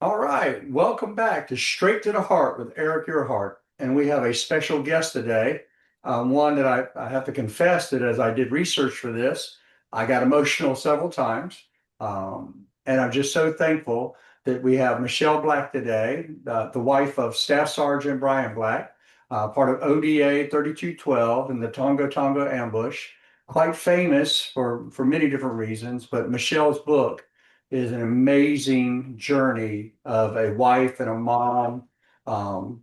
All right, welcome back to Straight to the Heart with Eric Earhart. And we have a special guest today, one that I have to confess that as I did research for this, I got emotional several times. And I'm just so thankful that we have Michelle Black today, the wife of Staff Sergeant Bryan Black, part of ODA 3212 and the Tongo Tongo Ambush, quite famous for many different reasons, but Michelle's book is an amazing journey of a wife and a mom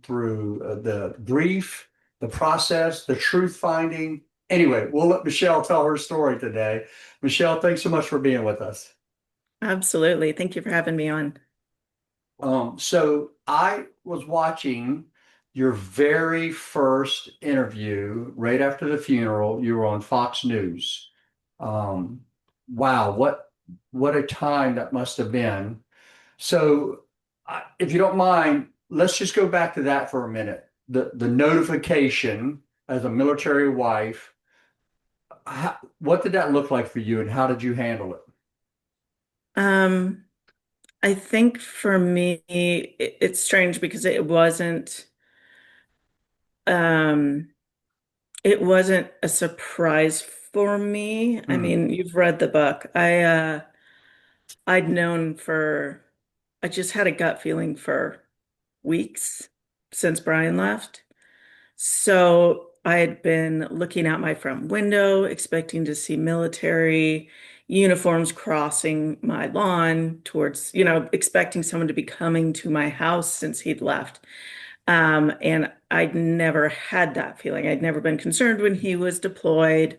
through the grief, the process, the truth finding. Anyway, we'll let Michelle tell her story today. Michelle, thanks so much for being with us. Absolutely. Thank you for having me on. So I was watching your very first interview right after the funeral. You were on Fox News. Um, wow, what a time that must have been. So, if you don't mind, let's just go back to that for a minute. The notification as a military wife, what did that look like for you, and how did you handle it? Um, I think for me, it's strange because um, it wasn't a surprise for me. I Hmm. mean, you've read the book. I'd known I just had a gut feeling for weeks since Brian left. So I had been looking out my front window, expecting to see military uniforms crossing my lawn towards, expecting someone to be coming to my house since he'd left. And I'd never had that feeling. I'd never been concerned when he was deployed,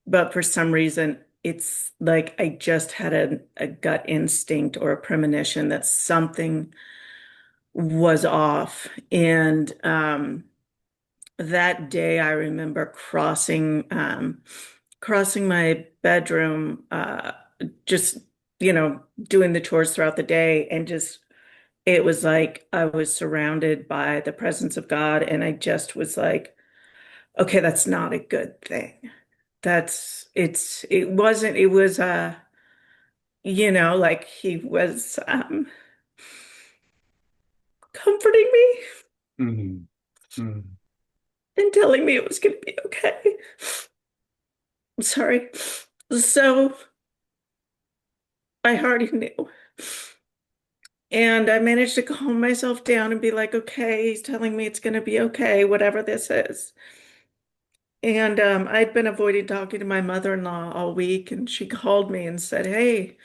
but for some reason, it's like I just had a gut instinct or a premonition that something was off. And that day I remember crossing my bedroom, just, doing the chores throughout the day and just it was like I was surrounded by the presence of God and I just was like, okay, that's not a good thing. It wasn't, it was like he was comforting me Hmm. Hmm. and telling me it was gonna be okay. I'm sorry. So I already knew. And I managed to calm myself down and be like, okay, he's telling me it's going to be okay, whatever this is. And I'd been avoiding talking to my mother-in-law all week, and she called me and said, hey,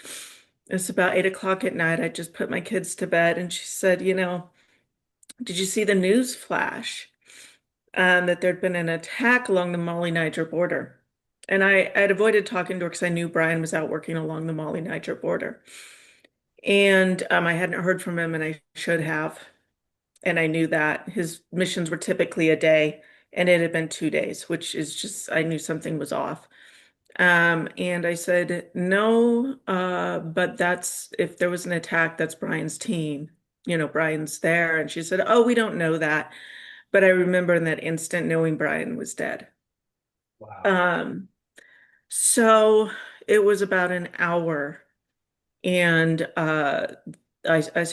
it's about 8 o'clock at night. I just put my kids to bed. And she said, did you see the news flash that there'd been an attack along the Mali-Niger border? And I'd avoided talking to her because I knew Brian was out working along the Mali-Niger border. And I hadn't heard from him, and I should have. And I knew that his missions were typically a day, and it had been 2 days, which is just, I knew something was off. And I said, no, but that's if there was an attack, that's Brian's team. Brian's there. And she said, oh, we don't know that. But I remember in that instant knowing Brian was dead. Wow. Um, so it was about an hour. And I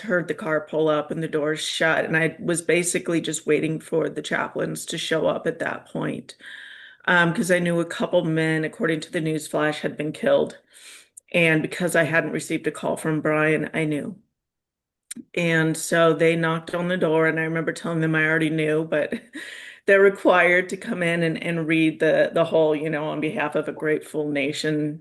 heard the car pull up and the doors shut, and I was basically just waiting for the chaplains to show up at that point. Because I knew a couple men, according to the news flash, had been killed. And because I hadn't received a call from Brian, I knew. And so they knocked on the door, and I remember telling them I already knew, but they're required to come in and read the whole, on behalf of a grateful nation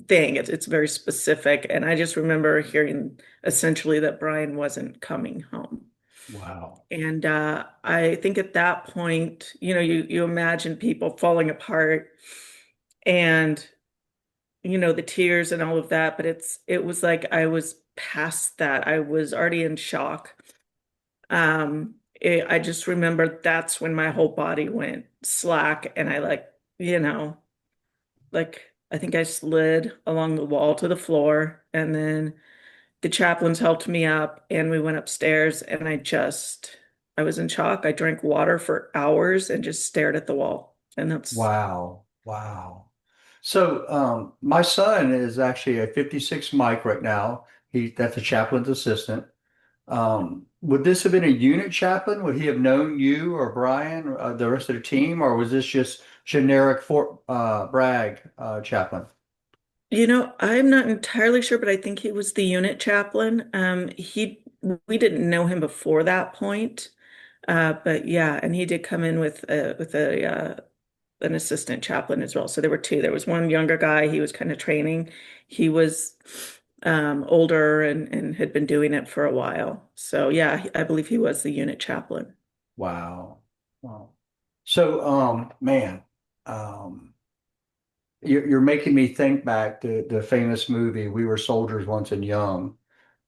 thing. It's very specific. And I just remember hearing essentially that Brian wasn't coming home. Wow. And I think at that point, you imagine people falling apart and the tears and all of that, but it was like I was past that. I was already in shock. I just remember that's when my whole body went slack and I you know, like I think I slid along the wall to the floor and then the chaplains helped me up and we went upstairs and I was in shock. I drank water for hours and just stared at the wall. And that's Wow. Wow. So, my son is actually a 56 Mike right now. That's a chaplain's assistant. Would this have been a unit chaplain? Would he have known you or Brian, the rest of the team, or was this just generic Fort Bragg chaplain? I'm not entirely sure, but I think he was the unit chaplain. We didn't know him before that point. But yeah, and he did come in with a an assistant chaplain as well. So there were two. There was one younger guy. He was kind of training. He was older and had been doing it for a while. So yeah, I believe he was the unit chaplain. Wow. Wow. So, man, um, you're making me think back to the famous movie "We Were Soldiers Once and Young,"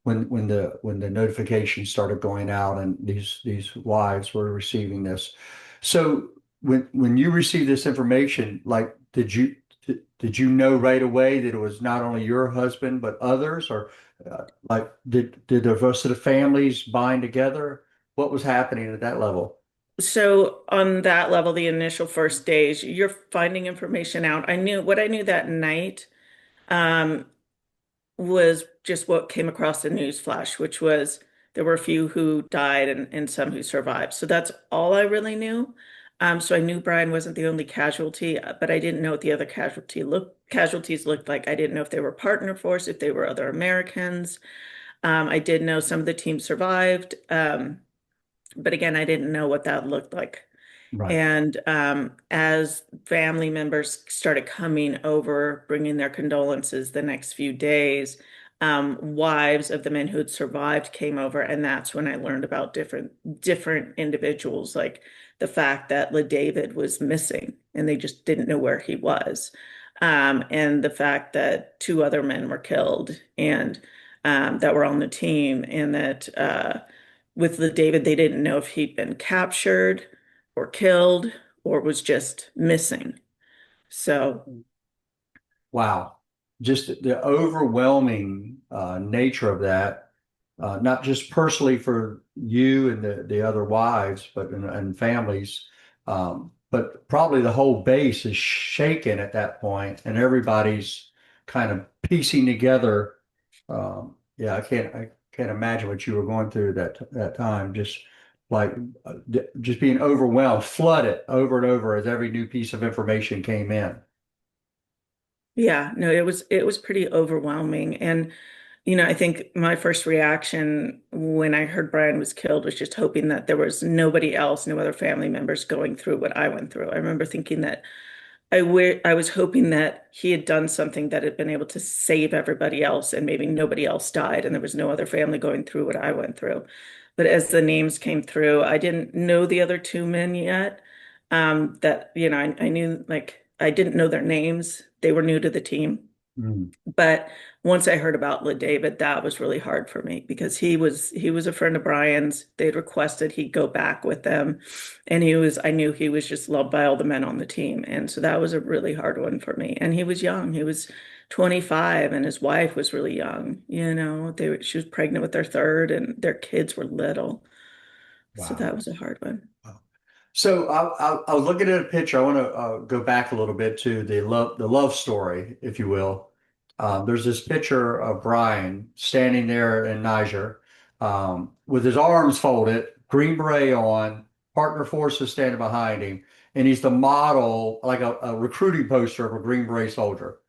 when the notifications started going out and these wives were receiving this. So when you received this information, like did you know right away that it was not only your husband but others, or like did the rest of the families bind together? What was happening at that level? So on that level, the initial first days, you're finding information out. I knew that night. Um, was just what came across the news flash, which was there were a few who died and some who survived. So that's all I really knew. So I knew Brian wasn't the only casualty, but I didn't know what the other casualties looked like. I didn't know if they were partner force, if they were other Americans. I did know some of the team survived, but again, I didn't know what that looked like. Right. And as family members started coming over, bringing their condolences the next few days, wives of the men who had survived came over, and that's when I learned about different individuals, like the fact that LaDavid was missing, and they just didn't know where he was, and the fact that two other men were killed, and that were on the team, and that with LaDavid, they didn't know if he'd been captured or killed or was just missing. So, Wow. Just the overwhelming nature of that, not just personally for you and the other wives, but and families, but probably the whole base is shaken at that point, and everybody's kind of piecing together. Yeah, I can't imagine what you were going through that time. Just like just being overwhelmed, flooded over and over as every new piece of information came in. yeah, no, it was pretty overwhelming. And I think my first reaction when I heard Brian was killed was just hoping that there was nobody else, no other family members going through what I went through. I remember thinking that I was hoping that he had done something that had been able to save everybody else and maybe nobody else died and there was no other family going through what I went through. But as the names came through, I didn't know the other two men yet. I knew like I didn't know their names. They were new to the team. Mm. But once I heard about LaDavid, that was really hard for me because he was a friend of Brian's. They'd requested he go back with them, and I knew he was just loved by all the men on the team, and so that was a really hard one for me. And he was young; he was 25, and his wife was really young. She was pregnant with their third, and their kids were little, so Wow. that was a hard one. So I was looking at a picture. I want to go back a little bit to the love story, if you will. There's this picture of Brian standing there in Niger, with his arms folded, green beret on, partner forces standing behind him, and he's the model, like a recruiting poster of a green beret soldier.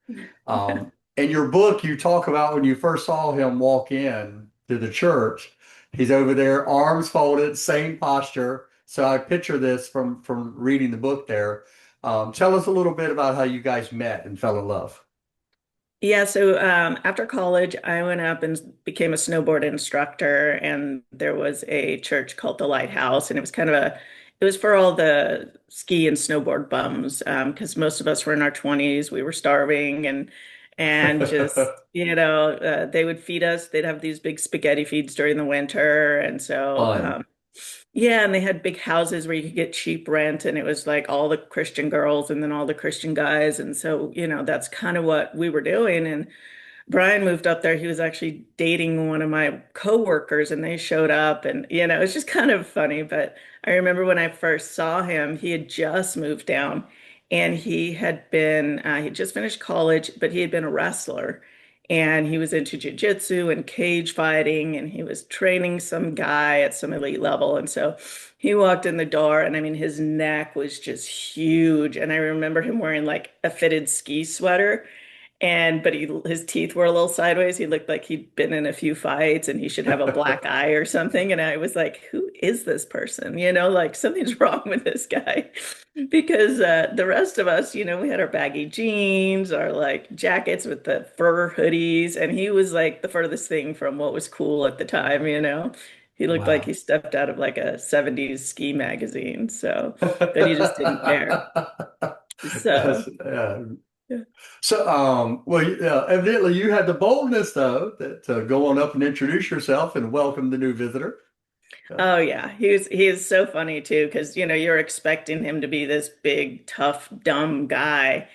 In your book, you talk about when you first saw him walk in to the church. He's over there, arms folded, same posture. So I picture this from reading the book there. Tell us a little bit about how you guys met and fell in love. Yeah, so after college, I went up and became a snowboard instructor, and there was a church called the Lighthouse, and it was for all the ski and snowboard bums, because most of us were in our 20s, we were starving, and just, they would feed us. They'd have these big spaghetti feeds during the winter, and so Fun. yeah, and they had big houses where you could get cheap rent, and it was like all the Christian girls and then all the Christian guys. And so, that's kind of what we were doing. And Brian moved up there. He was actually dating one of my coworkers, and they showed up, and it's just kind of funny. But I remember when I first saw him, he had just moved down, and he had just finished college, but he had been a wrestler. And he was into jujitsu and cage fighting, and he was training some guy at some elite level. And so he walked in the door, and I mean, his neck was just huge. And I remember him wearing like a fitted ski sweater. And but his teeth were a little sideways. He looked like he'd been in a few fights and he should have a black eye or something. And I was like, who is this person? Like something's wrong with this guy. Because the rest of us, we had our baggy jeans, our like jackets with the fur hoodies, and he was like the furthest thing from what was cool at the time. He looked like Wow. he stepped out of like a 70s ski magazine. So, but he just didn't care. That's, So, yeah. so, well, evidently you had the boldness though that to go on up and introduce yourself and welcome the new visitor. Yeah. Oh yeah, he is so funny too because you're expecting him to be this big, tough, dumb guy,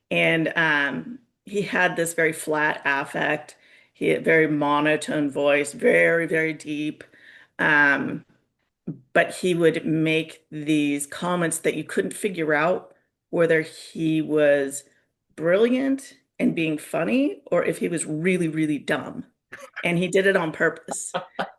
and he had this very flat affect. He had very monotone voice, very, very deep. Um, but he would make these comments that you couldn't figure out whether he was brilliant and being funny or if he was really, really dumb. And he did it on purpose.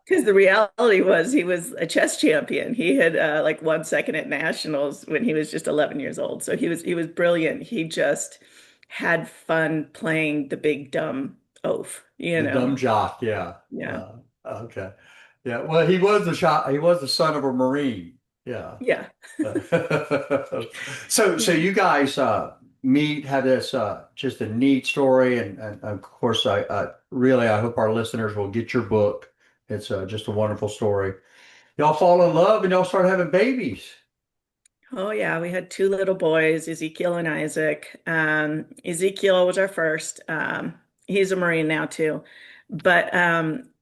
Because the reality was he was a chess champion. He had like won second at nationals when he was just 11 years old. So he was brilliant. He just had fun playing the big dumb oaf, you The dumb know. jock, yeah. Yeah. Okay. Yeah. Well, he was he was the son of a Marine. Yeah. Yeah. So Yeah. you guys meet, have this just a neat story, and of course I really I hope our listeners will get your book. It's just a wonderful story. Y'all fall in love and y'all start having babies. Oh yeah, we had two little boys, Ezekiel and Isaac. Ezekiel was our first. He's a Marine now too. But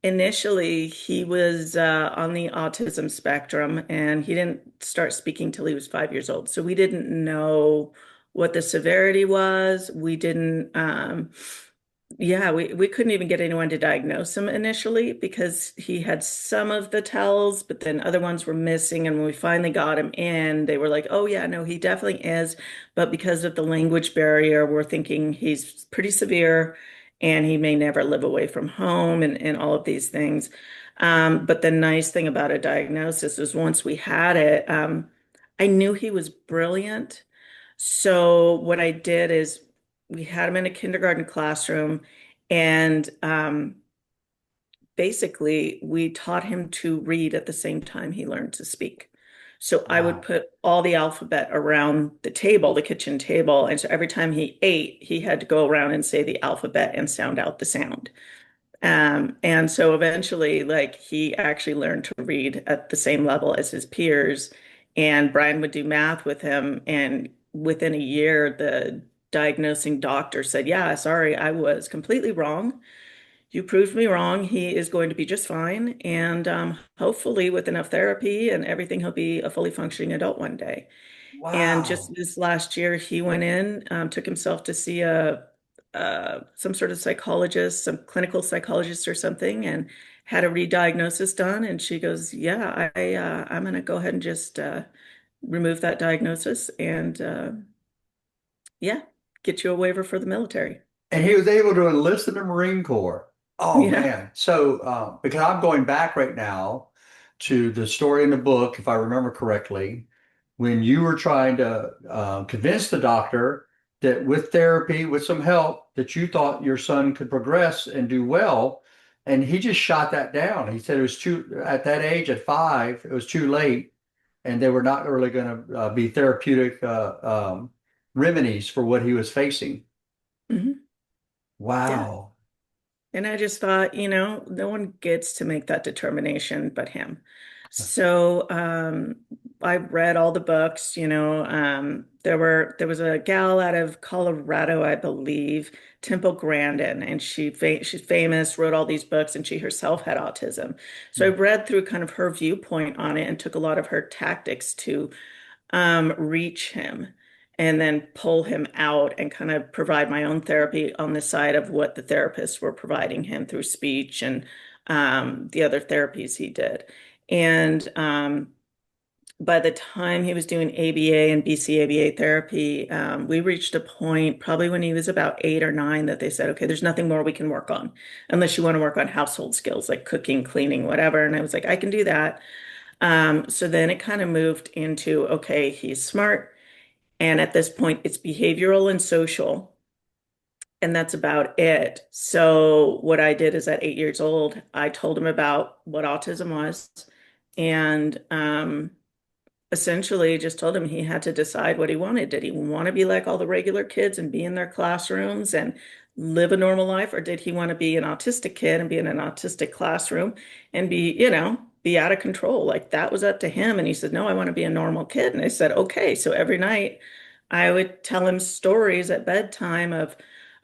initially he was on the autism spectrum and he didn't start speaking till he was 5 years old. So we didn't know what the severity was. We didn't yeah, we couldn't even get anyone to diagnose him initially because he had some of the tells, but then other ones were missing. And when we finally got him in, they were like, oh, yeah, no, he definitely is. But because of the language barrier, we're thinking he's pretty severe and he may never live away from home and all of these things. But the nice thing about a diagnosis is once we had it, I knew he was brilliant. So what I did is we had him in a kindergarten classroom, and basically we taught him to read at the same time he learned to speak. So I would Wow. put all the alphabet around the table, the kitchen table, and so every time he ate, he had to go around and say the alphabet and sound out the sound. And so eventually, like he actually learned to read at the same level as his peers. And Brian would do math with him. And within a year, the diagnosing doctor said, yeah, sorry, I was completely wrong. You proved me wrong. He is going to be just fine. And hopefully, with enough therapy and everything, he'll be a fully functioning adult one day. And just Wow. this last year, he went in, took himself to see a some sort of psychologist, some clinical psychologist or something, and had a re-diagnosis done. And she goes, "Yeah, I'm going to go ahead and just remove that diagnosis and yeah, get you a waiver for the military." And he was able to enlist in the Marine Corps. Oh Yeah. man. So because I'm going back right now to the story in the book, if I remember correctly, when you were trying to convince the doctor that with therapy, with some help, that you thought your son could progress and do well, and he just shot that down. He said it was too, at that age, at 5, it was too late, and they were not really going to be therapeutic remedies for what he was facing. Hmm. Yeah. Wow. And I just thought, no one gets to make that determination but him. So I read all the books, there was a gal out of Colorado, I believe, Temple Grandin, and she's famous, wrote all these books, and she herself had autism. So I read through kind of her viewpoint on it and took a lot of her tactics to reach him and then pull him out and kind of provide my own therapy on the side of what the therapists were providing him through speech and the other therapies he did. And by the time he was doing ABA and BCABA therapy, we reached a point probably when he was about 8 or 9 that they said, okay, there's nothing more we can work on unless you want to work on household skills like cooking, cleaning, whatever. And I was like, I can do that. So then it kind of moved into, okay, he's smart. And at this point, it's behavioral and social. And that's about it. So what I did is at 8 years old, I told him about what autism was. And essentially just told him he had to decide what he wanted. Did he want to be like all the regular kids and be in their classrooms and live a normal life, or did he want to be an autistic kid and be in an autistic classroom and be, be out of control? Like that was up to him. And he said, no, I want to be a normal kid. And I said, okay. So every night I would tell him stories at bedtime of,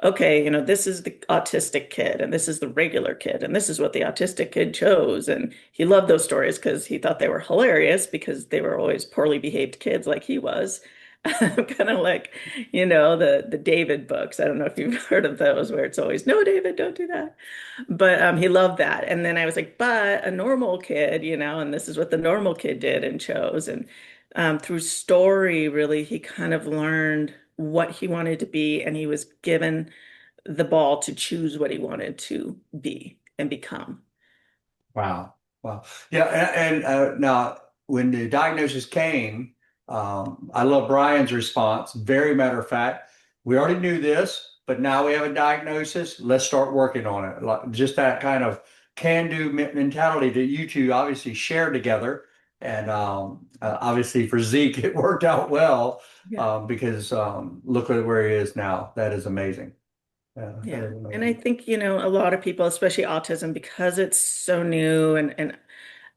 okay, this is the autistic kid and this is the regular kid and this is what the autistic kid chose. And he loved those stories because he thought they were hilarious because they were always poorly behaved kids like he was. Kind of like, the David books. I don't know if you've heard of those where it's always, no, David, don't do that. But he loved that. And then I was like, but a normal kid, and this is what the normal kid did and chose. And through story, really, he kind of learned what he wanted to be, and he was given the ball to choose what he wanted to be and become. Wow. Wow. Yeah. And now, when the diagnosis came, I love Brian's response. Very matter of fact, we already knew this, but now we have a diagnosis. Let's start working on it. Like, just that kind of can-do mentality that you two obviously shared together. And obviously for Zeke, it worked out well Yeah. because look at where he is now. That is amazing. Yeah, that Yeah. is And I amazing. think, a lot of people, especially autism, because it's so new and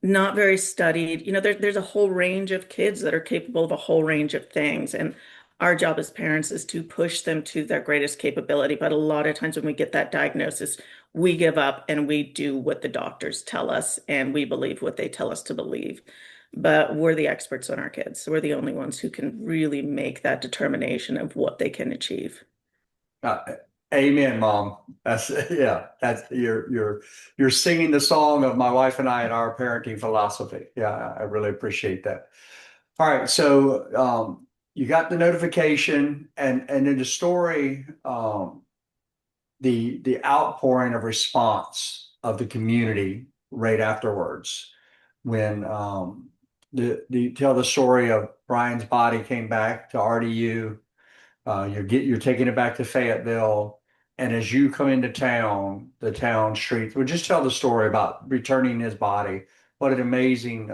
not very studied. There's a whole range of kids that are capable of a whole range of things. And our job as parents is to push them to their greatest capability. But a lot of times when we get that diagnosis, we give up and we do what the doctors tell us and we believe what they tell us to believe. But we're the experts on our kids. So we're the only ones who can really make that determination of what they can achieve. Uh, Amen, Mom. That's yeah. That's you're singing the song of my wife and I and our parenting philosophy. Yeah, I really appreciate that. All right, so you got the notification, and in the story, the outpouring of response of the community right afterwards when the tell the story of Brian's body came back to RDU. You're taking it back to Fayetteville, and as you come into town, the town streets. Well, just tell the story about returning his body. What an amazing,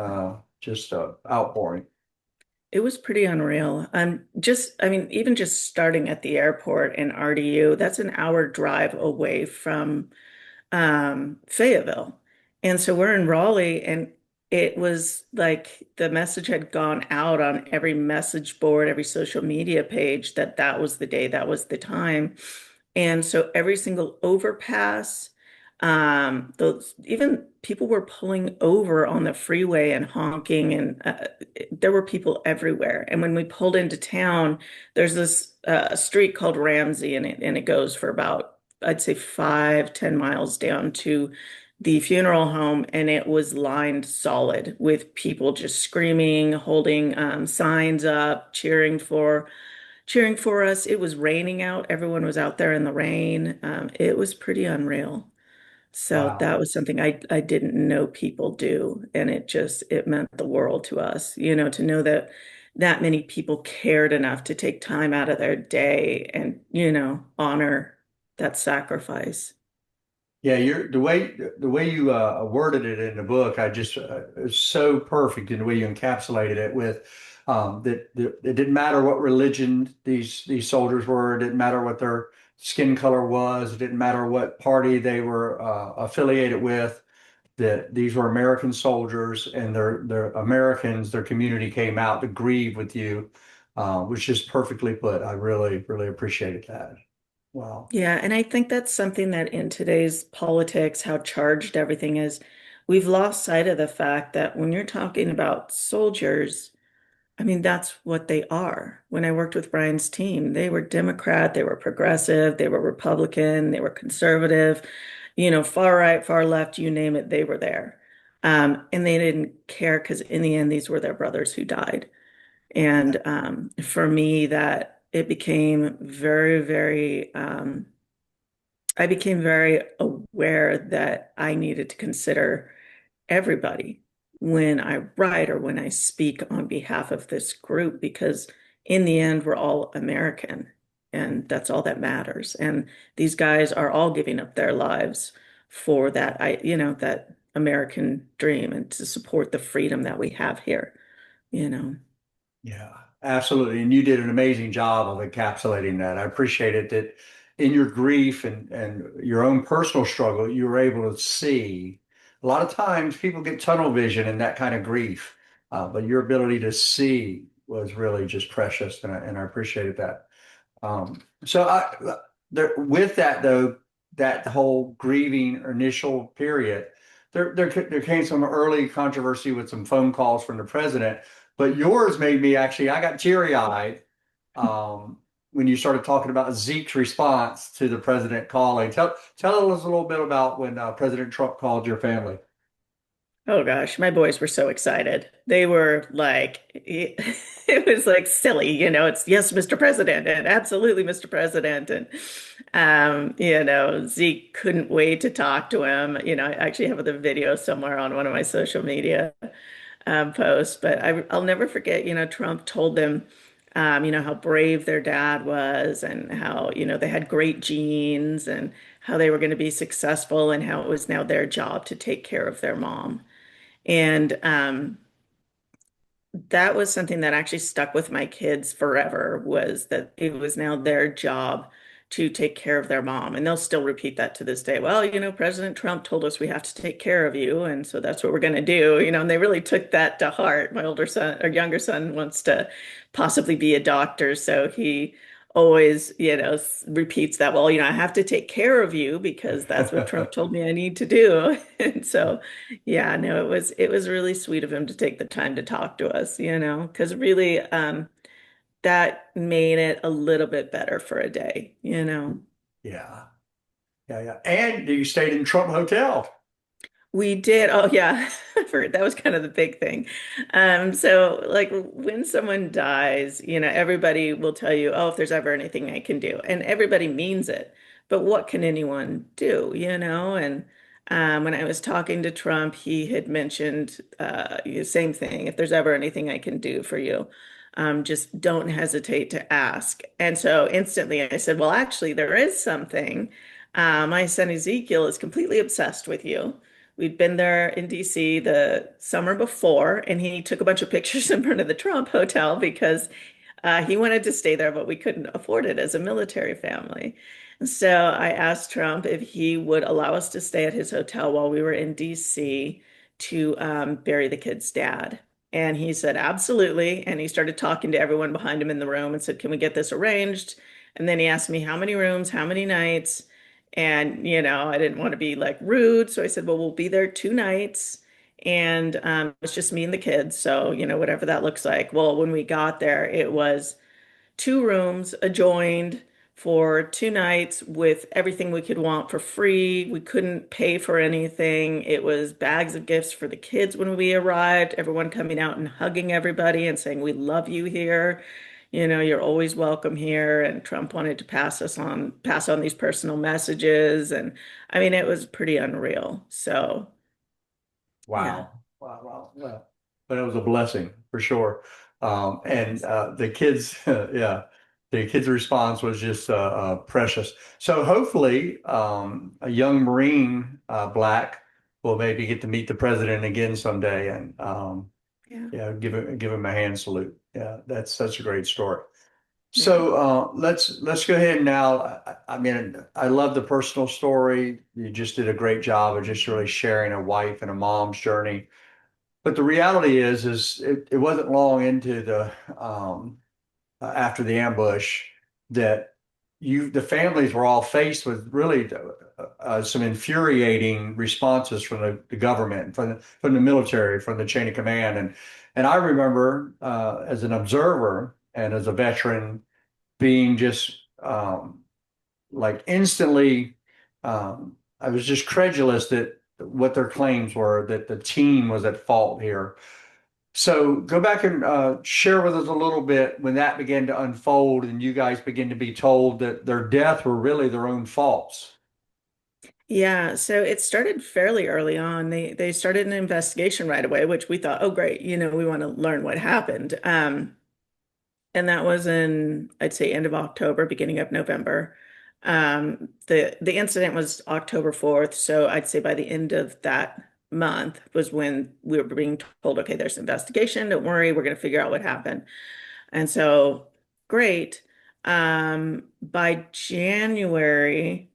just outpouring. It was pretty unreal. I mean, even just starting at the airport in RDU, that's an hour drive away from Fayetteville. And so we're in Raleigh, and it was like the message had gone out on every message board, every social media page that that was the day, that was the time. And so every single overpass, those even people were pulling over on the freeway and honking, and there were people everywhere. And when we pulled into town, there's this street called Ramsey, and it goes for about, I'd say 5, 10 miles down to the funeral home, and it was lined solid with people just screaming, holding signs up, cheering for us. It was raining out. Everyone was out there in the rain. It was pretty unreal. So Wow. that was something I didn't know people do, and it meant the world to us, to know that that many people cared enough to take time out of their day and, honor that sacrifice. Yeah, you're the way you worded it in the book. I just it's so perfect in the way you encapsulated it with that it didn't matter what religion these soldiers were. It didn't matter what their skin color was. It didn't matter what party they were affiliated with. That these were American soldiers, and they're Americans. Their community came out to grieve with you, which is perfectly put. I really appreciated that. Wow. Yeah, and I think that's something that in today's politics, how charged everything is, we've lost sight of the fact that when you're talking about soldiers, I mean, that's what they are. When I worked with Brian's team, they were Democrat, they were progressive, they were Republican, they were conservative, far right, far left, you name it, they were there. And they didn't care because in the end, these were their brothers who died. And for me, that it became I became very aware that I needed to consider everybody when I write or when I speak on behalf of this group, because in the end, we're all American and that's all that matters. And these guys are all giving up their lives for that, that American dream and to support the freedom that we have here, you know. Yeah, absolutely. And you did an amazing job of encapsulating that. I appreciate it that in your grief and your own personal struggle, you were able to see. A lot of times people get tunnel vision in that kind of grief, but your ability to see was really just precious, and I appreciated that. So with that though, that whole grieving initial period, there came some early controversy with some phone calls from the president, but yours made me actually, I got teary-eyed when you started talking about Zeke's response to the president calling. Tell us a little bit about when President Trump called your family. Oh gosh, my boys were so excited. They were like, it was like silly, it's yes, Mr. President, and absolutely, Mr. President. And, Zeke couldn't wait to talk to him. I actually have the video somewhere on one of my social media posts, but I'll never forget, Trump told them, how brave their dad was and how, they had great genes and how they were going to be successful and how it was now their job to take care of their mom. And that was something that actually stuck with my kids forever was that it was now their job to take care of their mom. And they'll still repeat that to this day. Well, President Trump told us we have to take care of you. And so that's what we're going to do. And they really took that to heart. My older son or younger son wants to possibly be a doctor. So he always, repeats that, well, I have to take care of you because that's what Trump told me I need to do. And so yeah, no, it was really sweet of him to take the time to talk to us, because really that made it a little bit better for a day. Yeah, yeah, yeah. And you stayed in Trump Hotel. We did. Oh yeah. That was kind of the big thing. So like when someone dies, everybody will tell you, oh, if there's ever anything I can do. And everybody means it. But what can anyone do? And when I was talking to Trump, he had mentioned the same thing. If there's ever anything I can do for you, just don't hesitate to ask. And so instantly I said, well, actually, there is something. My son Ezekiel is completely obsessed with you. We'd been there in DC the summer before, and he took a bunch of pictures in front of the Trump Hotel because he wanted to stay there, but we couldn't afford it as a military family. And so I asked Trump if he would allow us to stay at his hotel while we were in DC to bury the kid's dad. And he said, absolutely. And he started talking to everyone behind him in the room and said, can we get this arranged? And then he asked me how many rooms, how many nights. And, I didn't want to be like rude. So I said, well, we'll be there 2 nights. And it's just me and the kids. So, whatever that looks like. Well, when we got there, it was 2 rooms adjoined for 2 nights with everything we could want for free. We couldn't pay for anything. It was bags of gifts for the kids when we arrived, everyone coming out and hugging everybody and saying, we love you here. You're always welcome here. And Trump wanted to pass on these personal messages. And I mean, it was pretty unreal. So, yeah. Wow. Wow. Wow. Well, but it was a blessing for sure. And Yes. the kids, yeah, the kids' response was just precious. So hopefully, a young Marine, Black, will maybe get to meet the president again someday, and Yeah. yeah, give him a hand salute. Yeah, that's such a great story. Yeah. So let's go ahead now. I mean, I love the personal story. You just did a great job of just really sharing a wife and a mom's journey. But the reality is it wasn't long into the after the ambush that the families were all faced with really some infuriating responses from the government, from the military, from the chain of command, and I remember as an observer and as a veteran being just like instantly, I was just credulous that what their claims were, that the team was at fault here. So go back and share with us a little bit when that began to unfold and you guys begin to be told that their death were really their own faults. Yeah, so it started fairly early on. They started an investigation right away, which we thought, oh great, we want to learn what happened. And that was in, I'd say, end of October, beginning of November. The incident was October 4th, so I'd say by the end of that month was when we were being told, okay, there's an investigation. Don't worry, we're going to figure out what happened. And so, great. By January,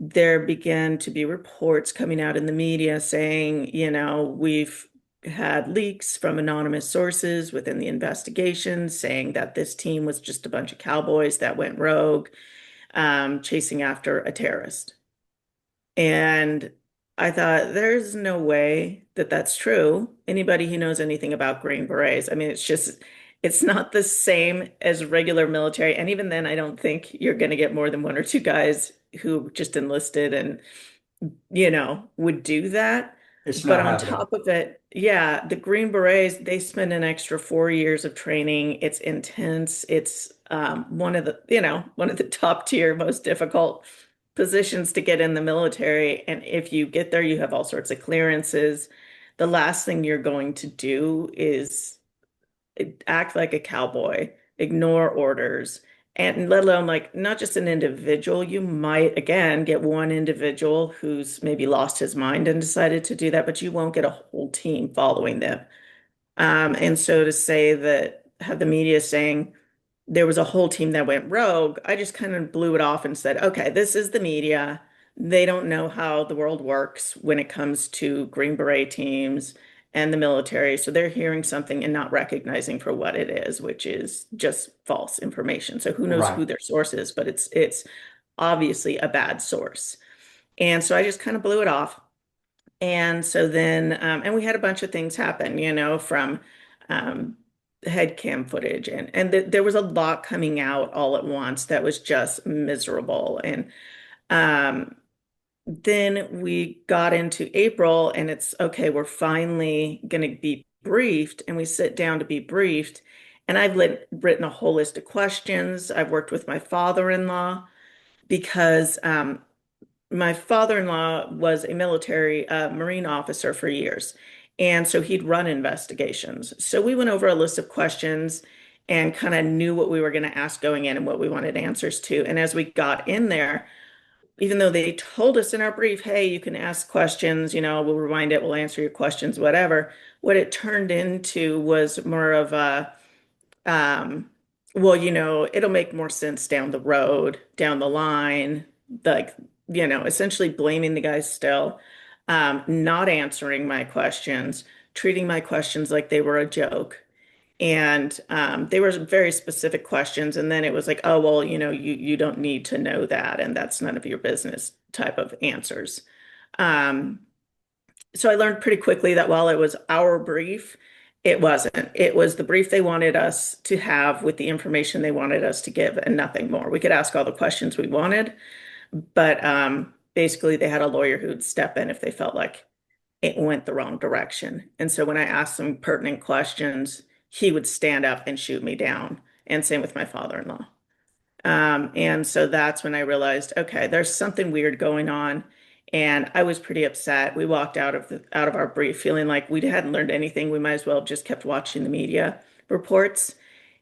there began to be reports coming out in the media saying, we've had leaks from anonymous sources within the investigation saying that this team was just a bunch of cowboys that went rogue, chasing after a terrorist. And I thought, there's no way that that's true. Anybody who knows anything about Green Berets, I mean, it's not the same as regular military. And even then, I don't think you're going to get more than one or two guys who just enlisted and, would do that. It's But not on happening. top of it, yeah, the Green Berets, they spend an extra 4 years of training. It's intense. It's one of the top tier, most difficult positions to get in the military. And if you get there, you have all sorts of clearances. The last thing you're going to do is act like a cowboy, ignore orders, and let alone like not just an individual. You might again get one individual who's maybe lost his mind and decided to do that, but you won't get a whole team following them. And so to say that have the media saying there was a whole team that went rogue, I just kind of blew it off and said, okay, this is the media. They don't know how the world works when it comes to Green Beret teams and the military. So they're hearing something and not recognizing for what it is, which is just false information. So who knows Right. who their source is, but it's obviously a bad source. And so I just kind of blew it off. And so then, and we had a bunch of things happen, from um, head cam footage, and there was a lot coming out all at once that was just miserable. And um, then we got into April, and it's okay, we're finally going to be briefed, and we sit down to be briefed. And I've written a whole list of questions. I've worked with my father-in-law because my father-in-law was a military Marine officer for years. And so he'd run investigations. So we went over a list of questions and kind of knew what we were going to ask going in and what we wanted answers to. And as we got in there, even though they told us in our brief, hey, you can ask questions, we'll rewind it, we'll answer your questions, whatever. What it turned into was more of a um, well, it'll make more sense down the road, down the line, like, essentially blaming the guys still, not answering my questions, treating my questions like they were a joke. And they were very specific questions. And then it was like, oh, well, you don't need to know that, and that's none of your business type of answers. Um, so I learned pretty quickly that while it was our brief, it wasn't. It was the brief they wanted us to have with the information they wanted us to give and nothing more. We could ask all the questions we wanted, but basically they had a lawyer who would step in if they felt like it went the wrong direction. And so when I asked some pertinent questions, he would stand up and shoot me down. And same with my father-in-law. And so that's when I realized, okay, there's something weird going on. And I was pretty upset. We walked out of our brief feeling like we hadn't learned anything. We might as well have just kept watching the media reports.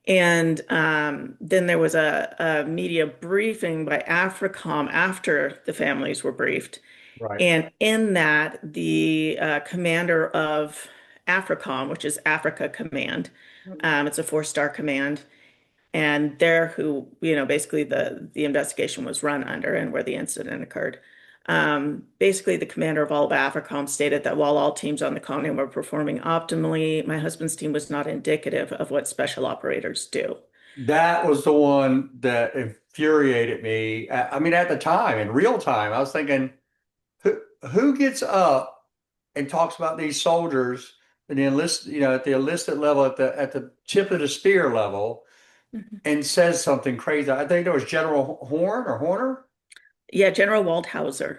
And then there was a media briefing by AFRICOM after the families were briefed. Right. And in that, the commander of AFRICOM, which is Africa Command, it's a four-star command, and there who basically the investigation was run under and where the incident occurred. Basically the commander of all of AFRICOM stated that while all teams on the continent were performing optimally, my husband's team was not indicative of what special operators do. That was the one that infuriated me. I mean, at the time, in real time, I was thinking, who gets up and talks about these soldiers and the enlist, at the enlisted level, at the tip of the spear level, Mhm. and says something crazy. I think it was General Horn or Horner. Yeah, General Waldhauser.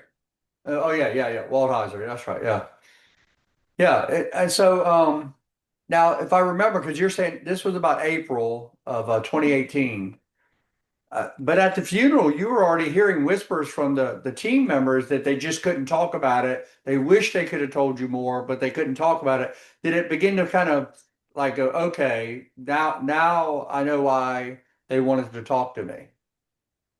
Oh yeah, yeah, yeah. Waldheiser. That's right. Yeah, yeah. And so now, if I remember, because you're saying this was about April of 2018. But at the funeral, you were already hearing whispers from the team members that they just couldn't talk about it. They wish they could have told you more, but they couldn't talk about it. Did it begin to kind of like go, okay, now I know why they wanted to talk to me.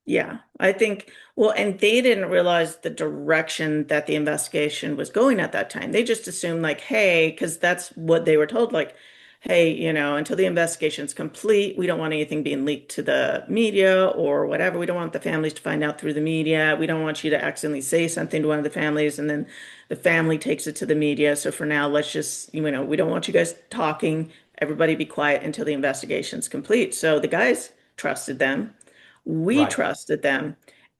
Yeah, I think, well, and they didn't realize the direction that the investigation was going at that time. They just assumed, like, hey, because that's what they were told, like, hey, until the investigation's complete, we don't want anything being leaked to the media or whatever. We don't want the families to find out through the media. We don't want you to accidentally say something to one of the families and then the family takes it to the media. So for now, let's just, we don't want you guys talking. Everybody be quiet until the investigation's complete. So the guys trusted them. We Right, trusted them.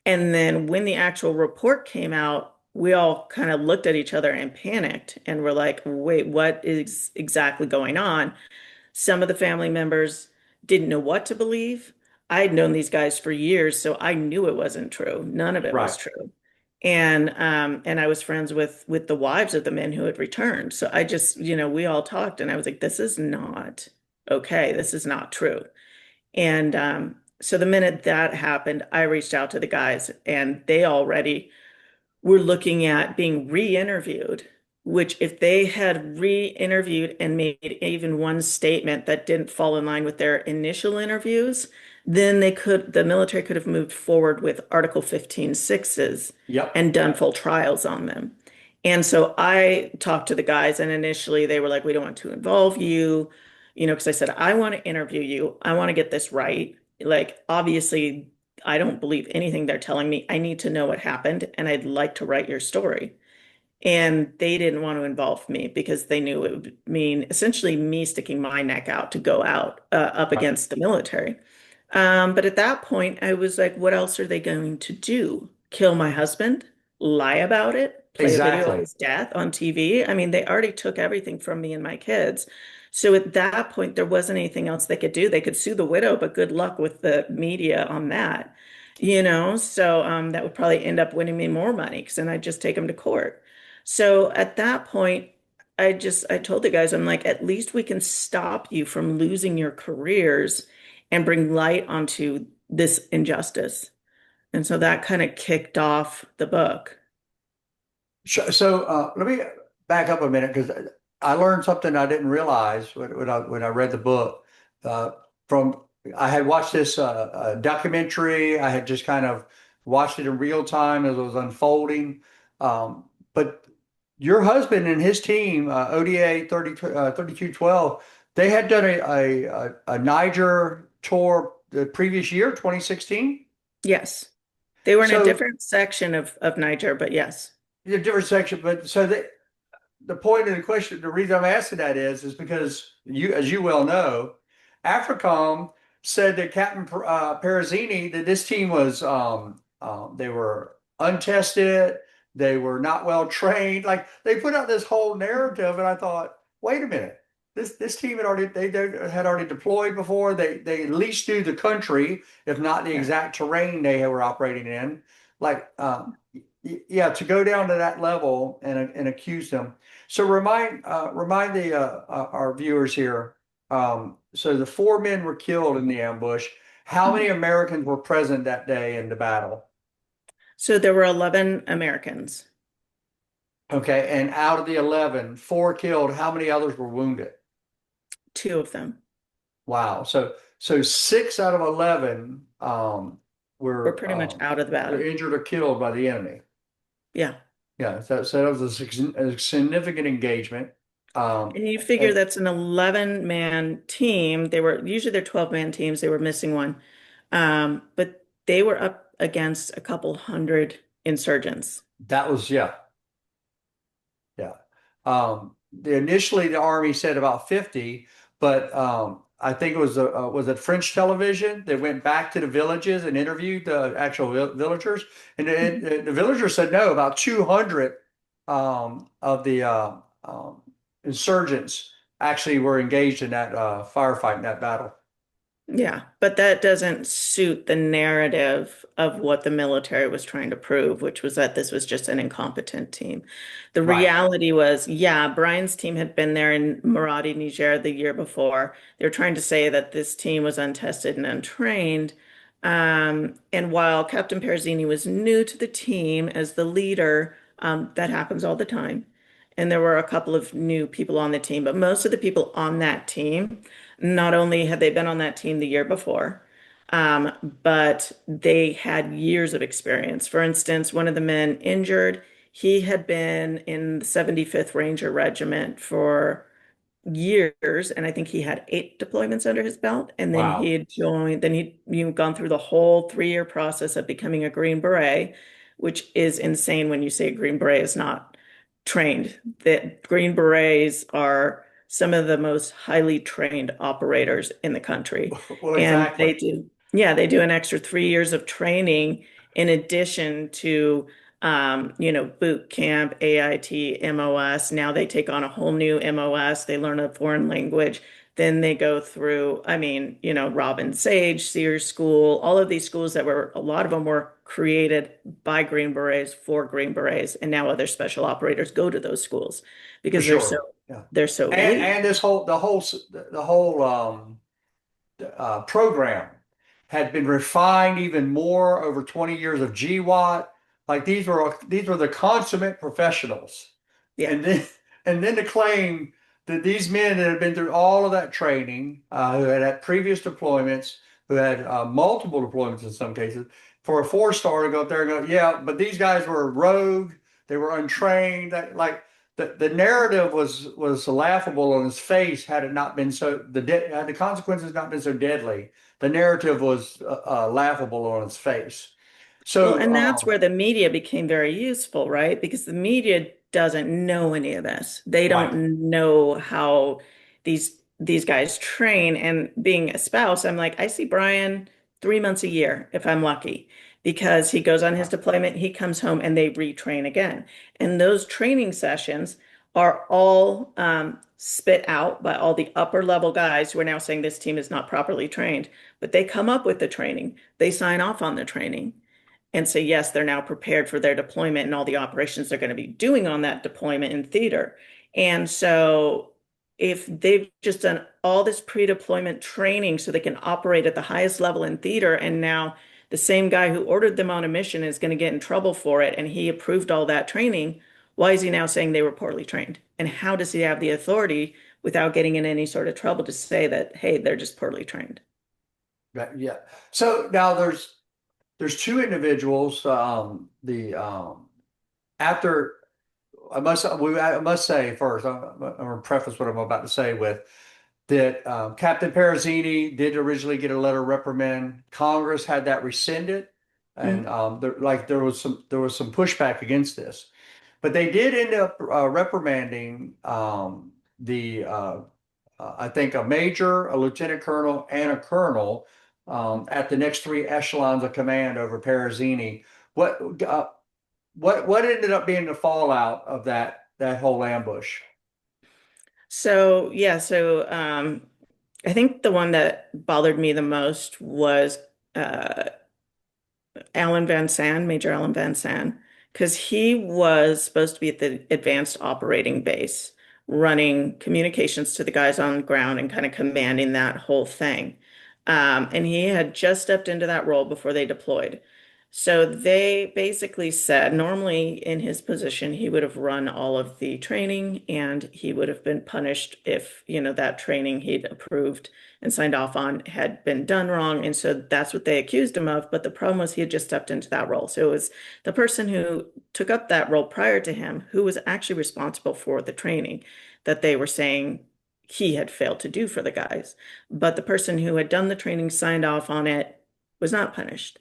And then when the actual report came out, we all kind of looked at each other and panicked and were like, wait, what is exactly going on? Some of the family members didn't know what to believe. I'd known these guys for years, so I knew it wasn't true. None of it was right. true. And I was friends with the wives of the men who had returned. So I just, we all talked and I was like, this is not okay. This is not true. And so the minute that happened, I reached out to the guys, and they already were looking at being re-interviewed, which if they had re-interviewed and made even one statement that didn't fall in line with their initial interviews, then the military could have moved forward with Article 15 sixes Yep. and done full trials on them. And so I talked to the guys, and initially they were like, we don't want to involve you, because I said, I want to interview you. I want to get this right. Like, obviously, I don't believe anything they're telling me. I need to know what happened, and I'd like to write your story. And they didn't want to involve me because they knew it would mean essentially me sticking my neck out to go out up Right. against the military. But at that point, I was like, what else are they going to do? Kill my husband? Lie about it? Play a video of Exactly. his death on TV? I mean, they already took everything from me and my kids. So at that point, there wasn't anything else they could do. They could sue the widow, but good luck with the media on that, So that would probably end up winning me more money because then I'd just take them to court. So at that point, I told the guys, I'm like, at least we can stop you from losing your careers and bring light onto this injustice. And so that kind of kicked off the book. So let me back up a minute because I learned something I didn't realize when I read the book. Uh, from I had watched this documentary. I had just kind of watched it in real time as it was unfolding. But your husband and his team, ODA 3212, they had done a Niger tour the previous year, 2016. Yes. They were in a So different section of Niger, but yes. the different section, but so the point of the question, the reason I'm asking that is because as you well know, AFRICOM said that Captain Perazini, that this team was, they were untested, they were not well trained. Like they put out this whole narrative, and I thought, wait a minute, this team they had already deployed before. They at least knew the country, if not the Yeah. exact terrain they were operating in. Like, yeah, to go down to that level and accuse them. So remind the our viewers here. So the four men were killed in the ambush. How many Mhm. Americans were present that day in the battle? So there were 11 Americans, Okay, and out of the 11, four killed. How many others were wounded? two of them Wow. So six out of 11 were were pretty much out of the battle. injured or killed by the enemy. Yeah. Yeah, so that was a significant engagement. Um, And you figure and that's an 11-man team. Usually they're 12-man teams. They were missing one. But they were up against a couple hundred insurgents. that was, yeah, yeah. Initially the army said about 50, but I think it was it French television that went back to the villages and interviewed the actual villagers, and Mhm. the villagers said no, about 200 of the insurgents actually were engaged in that firefight in that battle. Yeah, but that doesn't suit the narrative of what the military was trying to prove, which was that this was just an incompetent team. The Right. reality was, yeah, Brian's team had been there in Maradi, Niger the year before. They were trying to say that this team was untested and untrained. And while Captain Perazini was new to the team as the leader, that happens all the time. And there were a couple of new people on the team, but most of the people on that team not only had they been on that team the year before, but they had years of experience. For instance, one of the men injured, he had been in the 75th Ranger Regiment for years, and I think he had 8 deployments under his belt. And then he Wow. had joined, then he'd gone through the whole 3-year process of becoming a Green Beret, which is insane when you say a Green Beret is not trained. That Green Berets are some of the most highly trained operators in the country. Well, And exactly. they do an extra 3 years of training in addition to boot camp, AIT, MOS. Now they take on a whole new MOS. They learn a foreign language. Then they go through, Robin Sage, Sears School, all of these schools that were, a lot of them were created by Green Berets for Green Berets. And now other special operators go to those schools For because sure. Yeah. they're so elite. And this whole the whole program had been refined even more over 20 years of GWAT. Like these were the consummate professionals. Yeah. And then to claim that these men that had been through all of that training, who had previous deployments, who had multiple deployments in some cases, for a four-star to go up there and go, yeah, but these guys were rogue, they were untrained. Like the narrative was laughable on his face had it not been had the consequences not been so deadly. The narrative was laughable on his face. Well, So and that's where the media became very useful, right? Because the media doesn't know any of this. They right, don't know how these guys train. And being a spouse, I'm like, I see Brian 3 months a year if I'm lucky, because he goes on his right, deployment, he comes home and they retrain again. And those training sessions are all spit out by all the upper level guys who are now saying this team is not properly trained, but they come up with the training, they sign off on the training and say, yes, they're now prepared for their deployment and all the operations they're going to be doing on that deployment in theater. And so, if they've just done all this pre-deployment training so they can operate at the highest level in theater, and now the same guy who ordered them on a mission is going to get in trouble for it, and he approved all that training, why is he now saying they were poorly trained? And how does he have the authority without getting in any sort of trouble to say that, hey, they're just poorly trained? yeah. So now there's two individuals. The after I must say first, I'm going to preface what I'm about to say with that Captain Perazini did originally get a letter of reprimand. Congress had that rescinded, and Mhm. there was some pushback against this, but they did end up reprimanding the I think a major, a lieutenant colonel, and a colonel at the next three echelons of command over Perazini. What what ended up being the fallout of that whole ambush? So, yeah, I think the one that bothered me the most was uh, Alan Van San, Major Alan Van San, because he was supposed to be at the advanced operating base, running communications to the guys on the ground and kind of commanding that whole thing. And he had just stepped into that role before they deployed. So they basically said, normally in his position, he would have run all of the training and he would have been punished if, that training he'd approved and signed off on had been done wrong. And so that's what they accused him of. But the problem was he had just stepped into that role. So it was the person who took up that role prior to him who was actually responsible for the training that they were saying he had failed to do for the guys. But the person who had done the training, signed off on it, was not punished.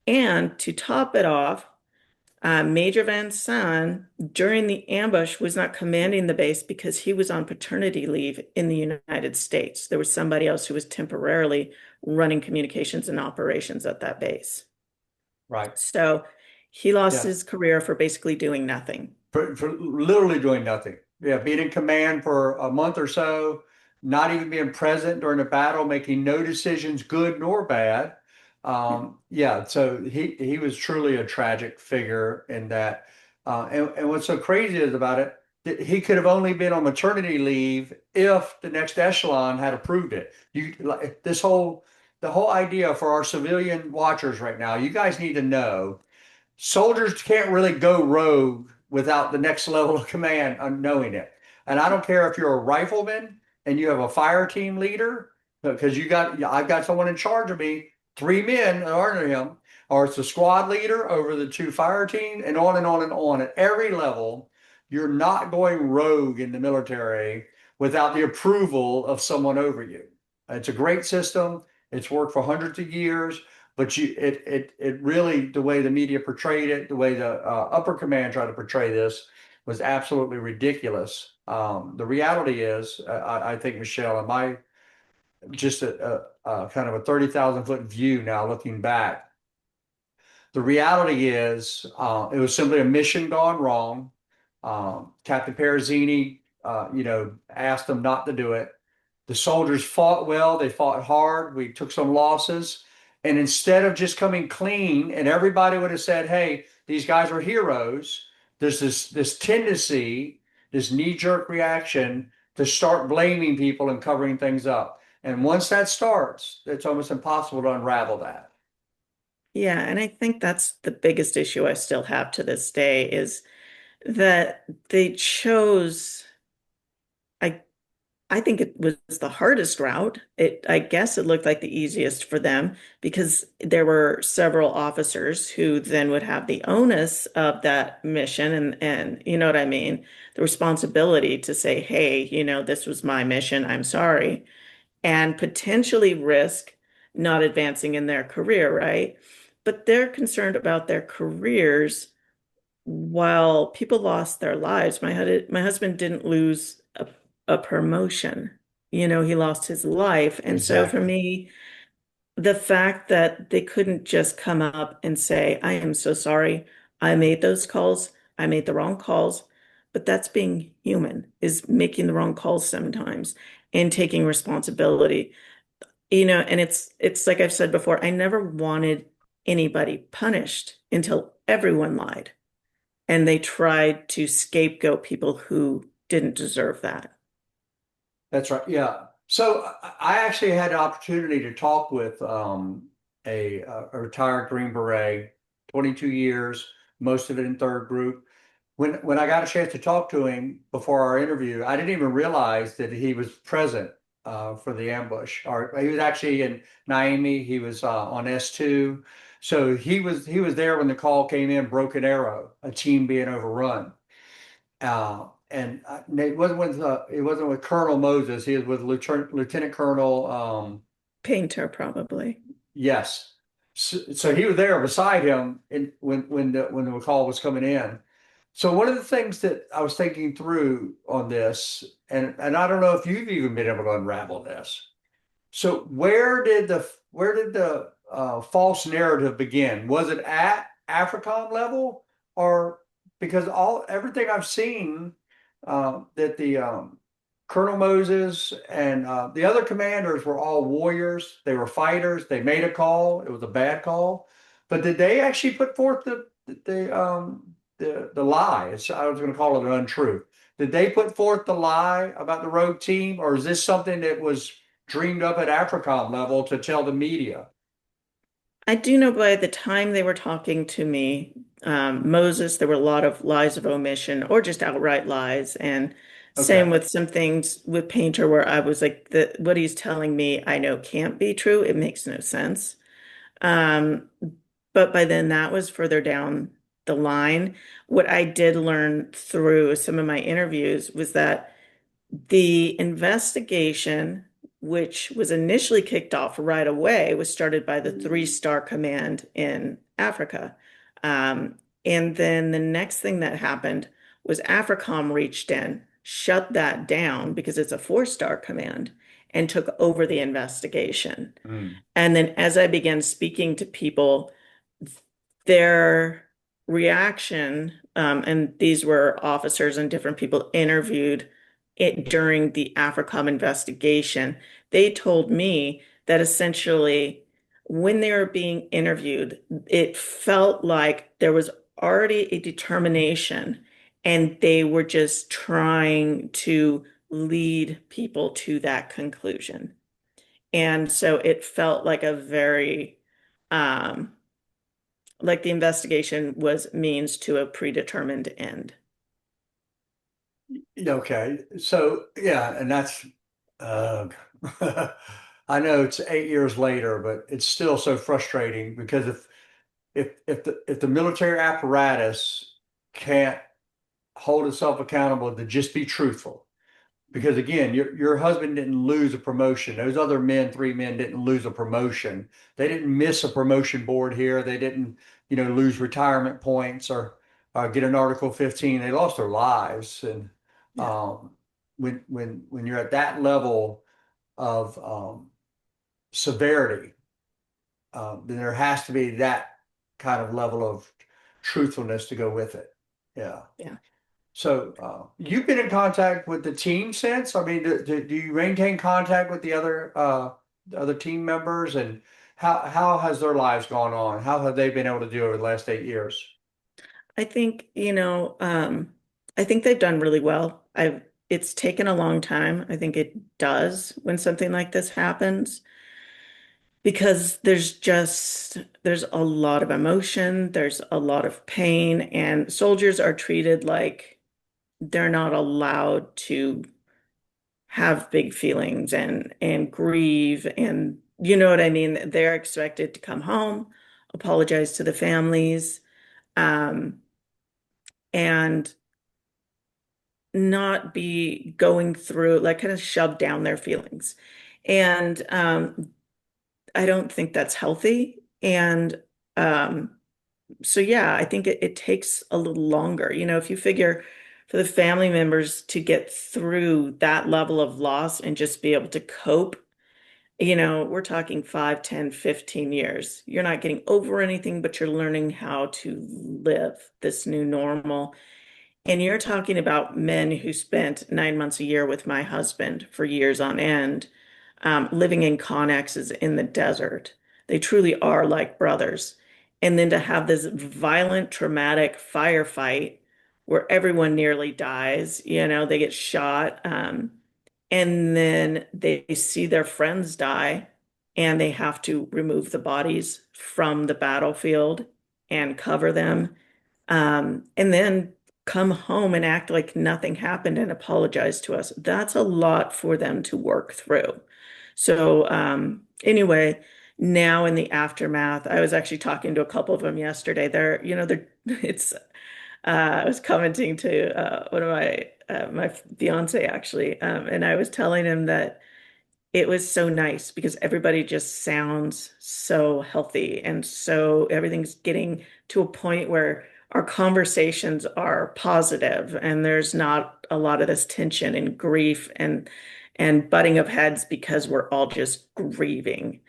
And to top it off, Major Van San, during the ambush, was not commanding the base because he was on paternity leave in the United States. There was somebody else who was temporarily running communications and operations at that base. Right. So he lost Yeah. his career for basically doing nothing. For literally doing nothing. Yeah, being in command for a month or so, not even being present during the battle, making no decisions, good nor bad. Yeah, so he was truly a tragic figure in that. And what's so crazy is about it that he could have only been on maternity leave if the next echelon had approved it. You like the whole idea for our civilian watchers right now. You guys need to know soldiers can't really go rogue without the next level of command knowing it. And I don't care if you're a rifleman and you have a fire team leader, because I've got someone in charge of me, three men under him, or it's a squad leader over the two fire team, and on and on and on. At every level, you're not going rogue in the military without the approval of someone over you. It's a great system. It's worked for hundreds of years. But it really, the way the media portrayed it, the way the upper command tried to portray this was absolutely ridiculous. The reality is, I think, Michelle, and my just a kind of a 30,000 foot view now looking back, the reality is, it was simply a mission gone wrong. Captain Perazini, asked them not to do it. The soldiers fought well, they fought hard. We took some losses. And instead of just coming clean, and everybody would have said, hey, these guys are heroes, there's this tendency, this knee-jerk reaction to start blaming people and covering things up. And once that starts, it's almost impossible to unravel that. Yeah, and I think that's the biggest issue I still have to this day is that they chose I I think it was the hardest route. I guess it looked like the easiest for them because there were several officers who then would have the onus of that mission and you know what I mean, the responsibility to say, hey, this was my mission, I'm sorry, and potentially risk not advancing in their career, right? But they're concerned about their careers while people lost their lives. My husband didn't lose a promotion. He lost his life. And so for Exactly. me, the fact that they couldn't just come up and say, I am so sorry. I made those calls. I made the wrong calls. But that's being human, is making the wrong calls sometimes and taking responsibility. And it's like I've said before, I never wanted anybody punished until everyone lied and they tried to scapegoat people who didn't deserve that. That's right. Yeah. So I actually had the opportunity to talk with a retired Green Beret, 22 years, most of it in third group. When I got a chance to talk to him before our interview, I didn't even realize that he was present for the ambush. Or he was actually in Miami. He was on S2. So he was there when the call came in, Broken Arrow, a team being overrun. And it wasn't with Colonel Moses. He was with Lieutenant Colonel. Painter, probably. Yes. So he was there beside him when the call was coming in. So one of the things that I was thinking through on this, and I don't know if you've even been able to unravel this. So where did the false narrative begin? Was it at AFRICOM level, or because all everything I've seen, that the Colonel Moses and the other commanders were all warriors. They were fighters. They made a call. It was a bad call, but did they actually put forth the lie? I was going to call it an untruth. Did they put forth the lie about the rogue team, or is this something that was dreamed up at AFRICOM level to tell the media? I do know by the time they were talking to me, Moses, there were a lot of lies of omission or just outright lies. And same Okay. with some things with Painter where I was like, what he's telling me, I know can't be true. It makes no sense. Um, but by then that was further down the line. What I did learn through some of my interviews was that the investigation, which was initially kicked off right away, was started by the three-star command in Africa. And then the next thing that happened was AFRICOM reached in, shut that down because it's a four-star command, and took over the investigation. Mm. And then as I began speaking to people, their reaction, and these were officers and different people interviewed it during the AFRICOM investigation, they told me that essentially when they were being interviewed, it felt like there was already a determination and they were just trying to lead people to that conclusion. And so it felt like a very, um, like the investigation was means to a predetermined end. Okay, so yeah, and that's uh, I know it's 8 years later, but it's still so frustrating because if the military apparatus can't hold itself accountable to just be truthful, because again, your husband didn't lose a promotion. Those other men, three men, didn't lose a promotion. They didn't miss a promotion board here. They didn't, lose retirement points or get an Article 15. They lost their lives. And Yeah. um, when you're at that level of severity, then there has to be that kind of level of truthfulness to go with it. Yeah. Yeah. So you've been in contact with the team since? I mean, do you maintain contact with the other team members, and how has their lives gone on? How have they been able to do over the last 8 years? I think, I think they've done really well. It's taken a long time. I think it does when something like this happens because there's a lot of emotion, there's a lot of pain, and soldiers are treated like they're not allowed to have big feelings and grieve, and you know what I mean? They're expected to come home, apologize to the families, um, and not be going through like kind of shove down their feelings. And I don't think that's healthy. And um, so, yeah, I think it takes a little longer. If you figure for the family members to get through that level of loss and just be able to cope, we're talking 5, 10, 15 years. You're not getting over anything, but you're learning how to live this new normal. And you're talking about men who spent 9 months a year with my husband for years on end, living in connexes in the desert. They truly are like brothers. And then to have this violent, traumatic firefight where everyone nearly dies, they get shot, and then they see their friends die, and they have to remove the bodies from the battlefield and cover them, and then come home and act like nothing happened and apologize to us. That's a lot for them to work through. So, anyway, now in the aftermath, I was actually talking to a couple of them yesterday. It's, I was commenting to one of my fiance actually, and I was telling him that it was so nice because everybody just sounds so healthy, and so everything's getting to a point where our conversations are positive and there's not a lot of this tension and grief and butting of heads because we're all just grieving.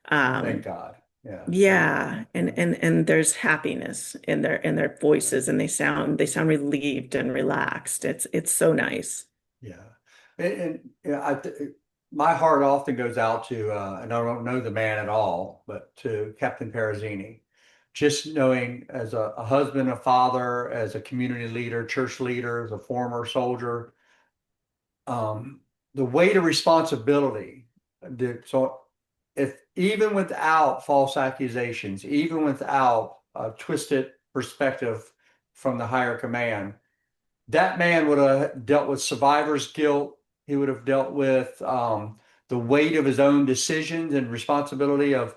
Thank Um, God. Yeah, thank God. yeah, and Yeah. and and there's happiness in their voices, and they sound relieved and relaxed. It's so nice. Yeah. And yeah, my heart often goes out to, and I don't know the man at all, but to Captain Parazzini. Just knowing as a husband, a father, as a community leader, church leader, as a former soldier, um, the weight of responsibility. So, if even without false accusations, even without a twisted perspective from the higher command, that man would have dealt with survivor's guilt. He would have dealt with the weight of his own decisions and responsibility of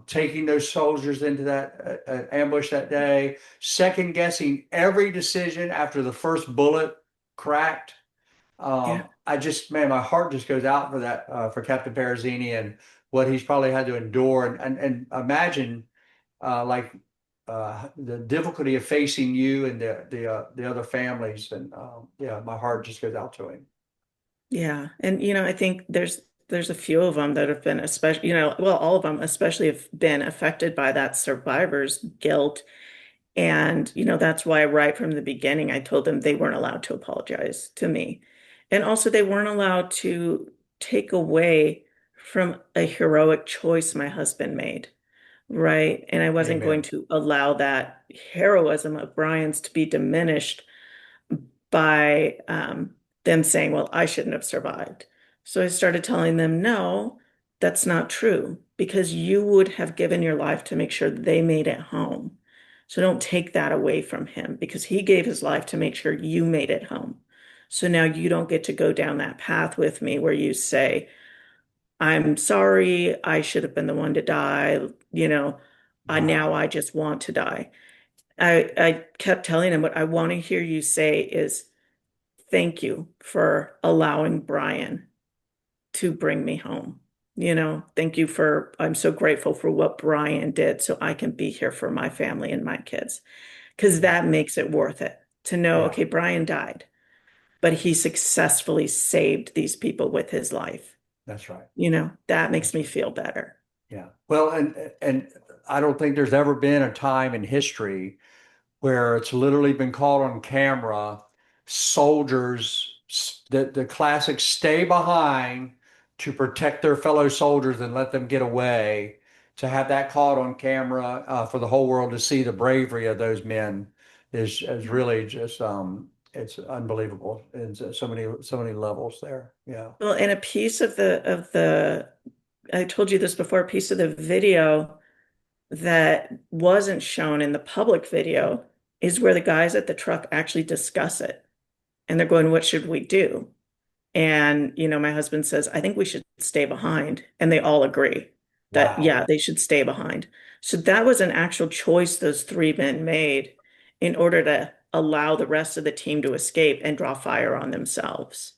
taking those soldiers into that ambush that day, second guessing every decision after the first bullet cracked. Yeah. I just, man, my heart just goes out for that, for Captain Parazzini and what he's probably had to endure, and imagine like the difficulty of facing you and the other families, and yeah, my heart just goes out to him. Yeah. And I think there's a few of them that have been especially, well, all of them especially have been affected by that survivor's guilt. And that's why right from the beginning I told them they weren't allowed to apologize to me. And also, they weren't allowed to take away from a heroic choice my husband made, right? And I wasn't going Amen. to allow that heroism of Brian's to be diminished by them saying, well, I shouldn't have survived. So I started telling them, no, that's not true because you would have given your life to make sure they made it home. So don't take that away from him because he gave his life to make sure you made it home. So now you don't get to go down that path with me where you say, I'm sorry, I should have been the one to die. Now Wow. I just want to die. I kept telling him what I want to hear you say is, thank you for allowing Brian to bring me home. Thank you I'm so grateful for what Brian did so I can be here for my family and my kids. Because Yeah. that makes it worth it to know, Yeah. okay, Brian died, but he successfully saved these people with his life. That's right. That makes That's me right. feel better. Yeah. Well, and I don't think there's ever been a time in history where it's literally been caught on camera, soldiers, the classic stay behind to protect their fellow soldiers and let them get away. To have that caught on camera for the whole world to see the bravery of those men is really just it's unbelievable in so many levels there. Yeah. Well, and a piece of the I told you this before, a piece of the video that wasn't shown in the public video is where the guys at the truck actually discuss it. And they're going, what should we do? And, my husband says, I think we should stay behind. And they all agree that, Wow. yeah, they should stay behind. So that was an actual choice those three men made in order to allow the rest of the team to escape and draw fire on themselves.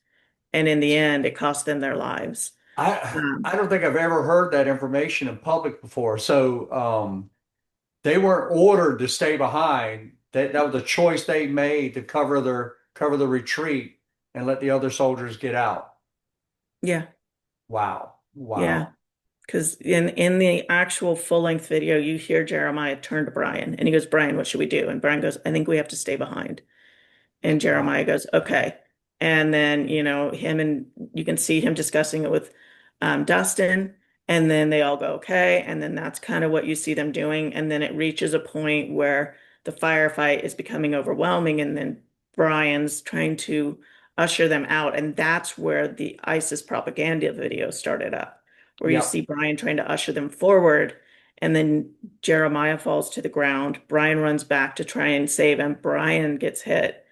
And in the end, it cost them their lives. I don't think I've ever heard that information in public before. So they weren't ordered to stay behind. That was a choice they made to cover the retreat and let the other soldiers get out. Yeah, Wow. yeah. Wow. Because in the actual full-length video, you hear Jeremiah turn to Brian and he goes, Brian, what should we do? And Brian goes, I think we have to stay behind. And Jeremiah Wow. goes, okay. And then, him and you can see him discussing it with Dustin. And then they all go, okay. And then that's kind of what you see them doing. And then it reaches a point where the firefight is becoming overwhelming. And then Brian's trying to usher them out. And that's where the ISIS propaganda video started up, where you see Yep. Brian trying to usher them forward. And then Jeremiah falls to the ground. Brian runs back to try and save him. Brian gets hit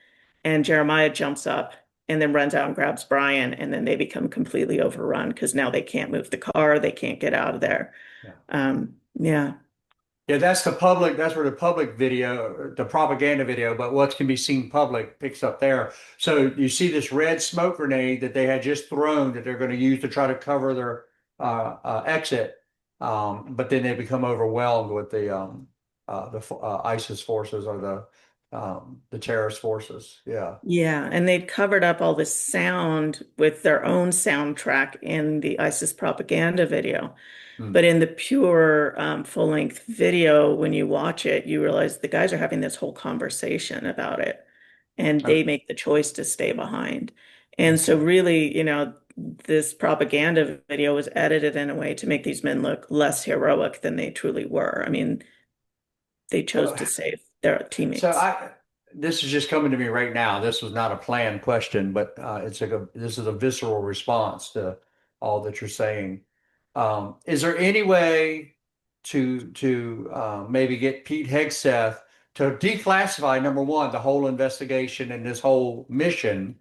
and Jeremiah jumps up and then runs out and grabs Brian, and then they become completely overrun because now they can't move the car, they can't get out of there. Yeah. Yeah, Yeah, that's where the public video, the propaganda video, but what can be seen public picks up there. So you see this red smoke grenade that they had just thrown that they're going to use to try to cover their exit. But then they become overwhelmed with the ISIS forces or the terrorist forces. Yeah. yeah, and they'd covered up all the sound with their own soundtrack in the ISIS propaganda video. Hmm. But in the pure full-length video, when you watch it, you realize the guys are having this whole conversation about it, and Oh, they make the choice to stay behind. And so, okay. really, this propaganda video was edited in a way to make these men look less heroic than they truly were. I mean, they chose Oh, to save their so teammates. this is just coming to me right now. This was not a planned question, but this is a visceral response to all that you're saying. Is there any way to maybe get Pete Hegseth to declassify, number one, the whole investigation and this whole mission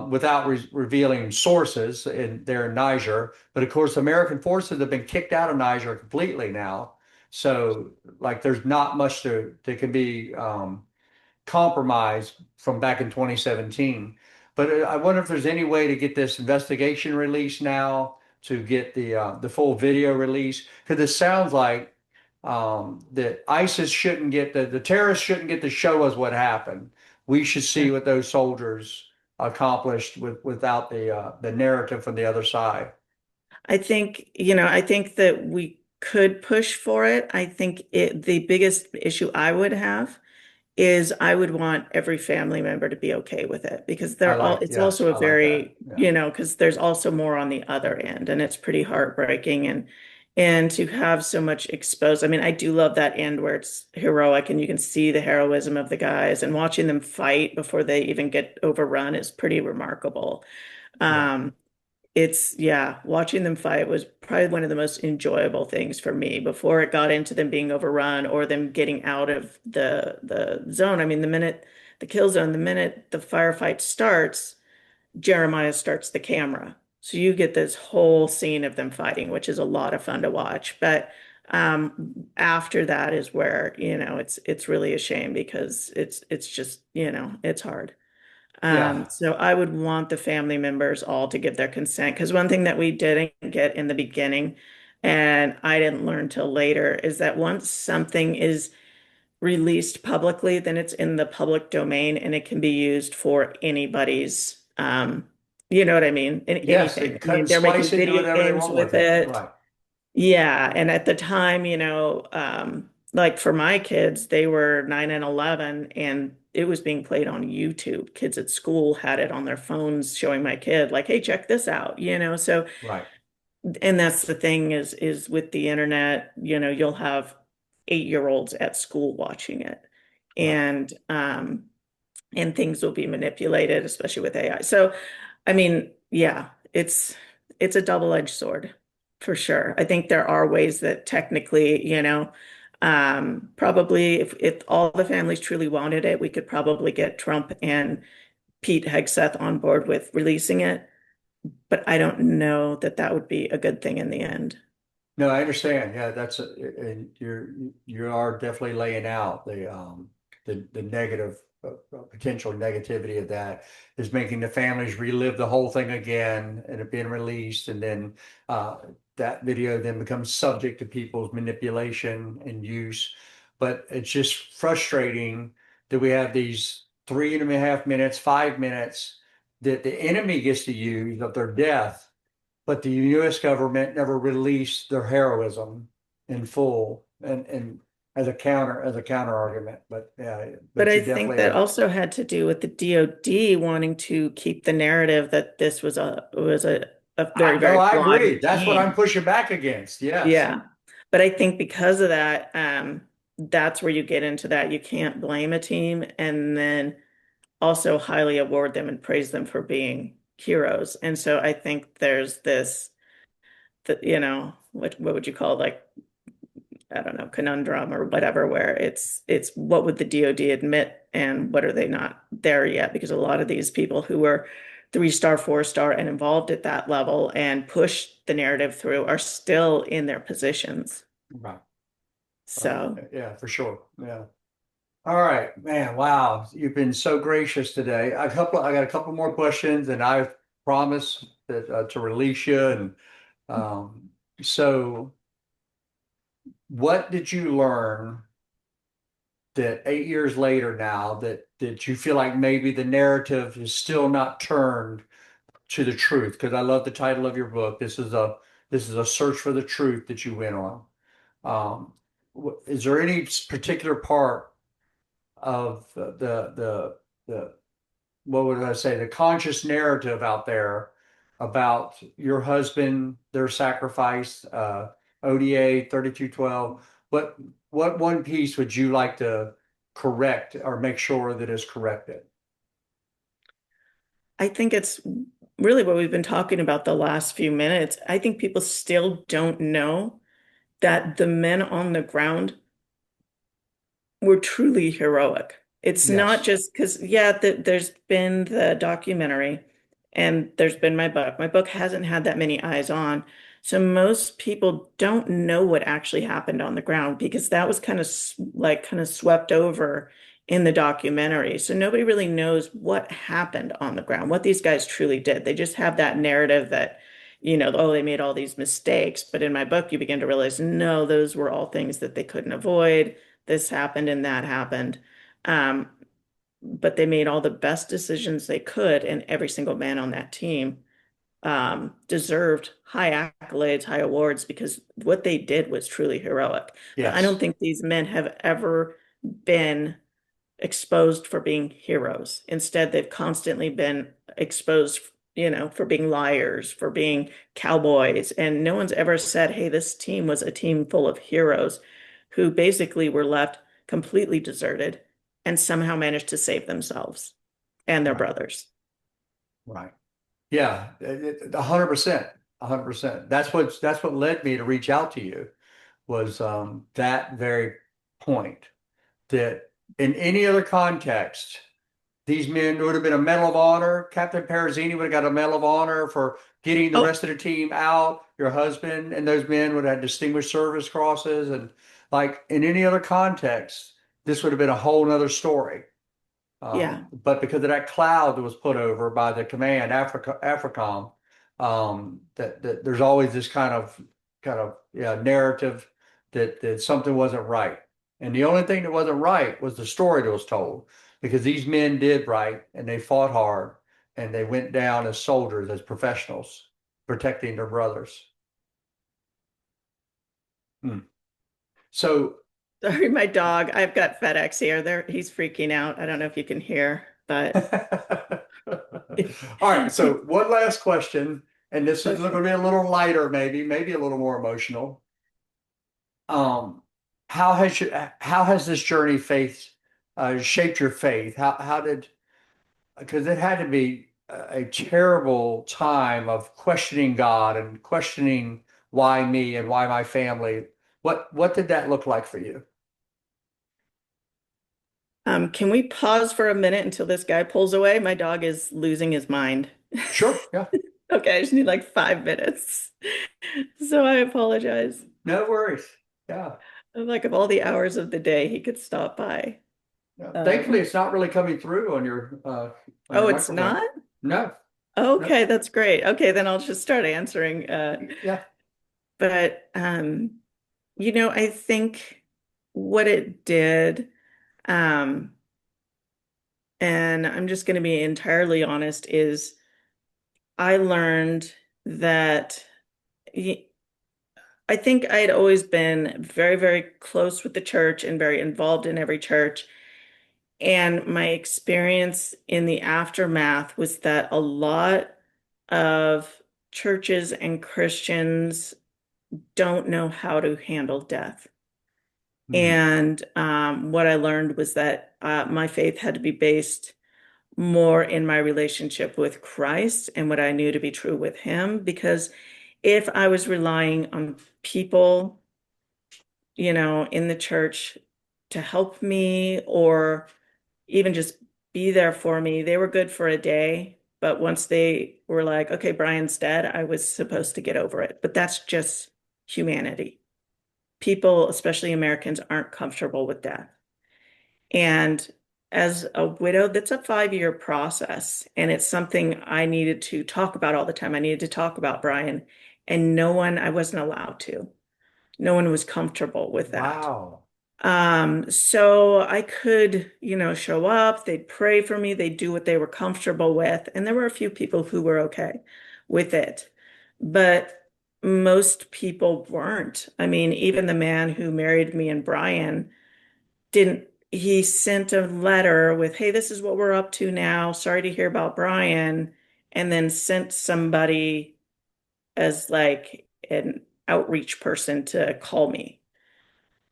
without revealing sources there in Niger? But of course, American forces have been kicked out of Niger completely now. So, like, there's not much that can be compromised from back in 2017. But I wonder if there's any way to get this investigation released now, to get the full video release, because it sounds like that ISIS shouldn't get the terrorists shouldn't get to show us what happened. We should Yeah. see what those soldiers accomplished without the narrative from the other side. I think that we could push for it. I think the biggest issue I would have is I would want every family member to be okay with it because it's Yes, also a I like that. very, Yeah. because there's also more on the other end and it's pretty heartbreaking and to have so much exposed. I mean, I do love that end where it's heroic and you can see the heroism of the guys and watching them fight before they even get overrun is pretty remarkable. Yeah. Um, yeah, watching them fight was probably one of the most enjoyable things for me before it got into them being overrun or them getting out of the zone. I mean, the kill zone, the minute the firefight starts, Jeremiah starts the camera. So you get this whole scene of them fighting, which is a lot of fun to watch. But after that is where, it's really a shame because it's just, it's hard. Yeah. So I would want the family members all to give their consent because one thing that we didn't get in the beginning, and I didn't learn till later, is that once something is released publicly, then it's in the public domain and it can be used for anybody's, you know what I mean? Yes, they Anything. I cut mean, and they're splice making it, do video whatever they games want with with it. it. Right. Yeah, and at the time, like for my kids, they were 9 and 11 and it was being played on YouTube. Kids at school had it on their phones showing my kid like, "Hey, check this out," So, Right. and that's the thing is with the internet, you'll have 8-year-olds at school watching it. Right. And things will be manipulated, especially with AI. So, I mean, yeah, it's a double-edged sword for sure. I think there are ways that technically, probably if all the families truly wanted it, we could probably get Trump and Pete Hegseth on board with releasing it. But I don't know that that would be a good thing in the end. No, I understand. Yeah, and you are definitely laying out the negative potential negativity of that is making the families relive the whole thing again and it being released, and then uh, that video then becomes subject to people's manipulation and use. But it's just frustrating that we have these 3.5 minutes, 5 minutes that the enemy gets to use of their death, but the U.S. government never released their heroism in full, and as a counter argument. But yeah, But but I you think definitely that have. also had to do with the DoD wanting to keep the narrative that this was a very, No, very I flawed agree. That's what I'm regime. pushing back against. Yes. Yeah. But I think because of that, that's where you get into that. You can't blame a team and then also highly award them and praise them for being heroes. And so I think there's this, that, what would you call it? Like, I don't know, conundrum or whatever, where it's what would the DoD admit and what are they not there yet? Because a lot of these people who were 3-star, 4-star, and involved at that level and pushed the narrative through are still in their positions. Right. Right. So Yeah, for sure. Yeah. All right, man. Wow, you've been so gracious today. I got a couple more questions, and I promise that to release you. And um, so, what did you learn that 8 years later now that you feel like maybe the narrative is still not turned to the truth? Because I love the title of your book. This is a search for the truth that you went on. Um, is there any particular part of the what would I say, the conscious narrative out there about your husband, their sacrifice, ODA 3212? What one piece would you like to correct or make sure that is corrected? I think it's really what we've been talking about the last few minutes. I think people still don't know that the men on the ground were truly heroic. It's not Yes. just because, yeah, there's been the documentary and there's been my book. My book hasn't had that many eyes on. So most people don't know what actually happened on the ground because that was kind of swept over in the documentary. So nobody really knows what happened on the ground, what these guys truly did. They just have that narrative that, oh, they made all these mistakes. But in my book, you begin to realize, no, those were all things that they couldn't avoid. This happened and that happened. Um, but they made all the best decisions they could, and every single man on that team deserved high accolades, high awards, because what they did was truly heroic. But I don't Yes. think these men have ever been exposed for being heroes. Instead, they've constantly been exposed, for being liars, for being cowboys. And no one's ever said, hey, this team was a team full of heroes who basically were left completely deserted and somehow managed to save themselves and their Right. brothers. Right. Yeah, 100%, 100%. That's what led me to reach out to you was that very point that in any other context, these men would have been a Medal of Honor. Captain Perazini would have got a Medal of Honor for getting the Oh, rest of the team out. Your husband and those men would have had Distinguished Service Crosses. And like in any other context, this would have been a whole nother story. yeah. But because of that cloud that was put over by the command, AFRICOM, that there's always this kind of yeah, narrative that something wasn't right. And the only thing that wasn't right was the story that was told, because these men did right and they fought hard and they went down as soldiers, as professionals, protecting their brothers. Hmm. So, Sorry, my dog. I've got FedEx here. He's freaking out. I don't know if you can hear, but all right. So one last question, and this is going okay. to be a little lighter, maybe a little more emotional. Um, how has this journey faith shaped your faith? How did because it had to be a terrible time of questioning God and questioning why me and why my family. What did that look like for you? Can we pause for a minute until this guy pulls away? My dog is losing his mind. Sure. Yeah. Okay, I just need like 5 minutes. So I apologize. No worries. Yeah. Like of all the hours of the day he could stop by. Yeah. Thankfully, Um, it's not really coming through on your oh, it's microphone. not? No. No. Okay, that's great. Okay, then I'll just start answering. Yeah. But I think what it did, um, and I'm just going to be entirely honest, is I learned that y- I think I had always been very, very close with the church and very involved in every church. And my experience in the aftermath was that a lot of churches and Christians don't know how to handle death. Hmm. And what I learned was that my faith had to be based more in my relationship with Christ and what I knew to be true with Him. Because if I was relying on people, in the church to help me or even just be there for me, they were good for a day. But once they were like, okay, Brian's dead, I was supposed to get over it. But that's just humanity. People, especially Americans, aren't comfortable with death. And as a widow, that's a 5-year process. And it's something I needed to talk about all the time. I needed to talk about Brian, and I wasn't allowed to. No one was comfortable with that. Wow. So I could, show up, they'd pray for me, they'd do what they were comfortable with. And there were a few people who were okay with it. But most people weren't. I mean, even the man who married me and Brian didn't, he sent a letter with, hey, this is what we're up to now. Sorry to hear about Brian. And then sent somebody as like an outreach person to call me.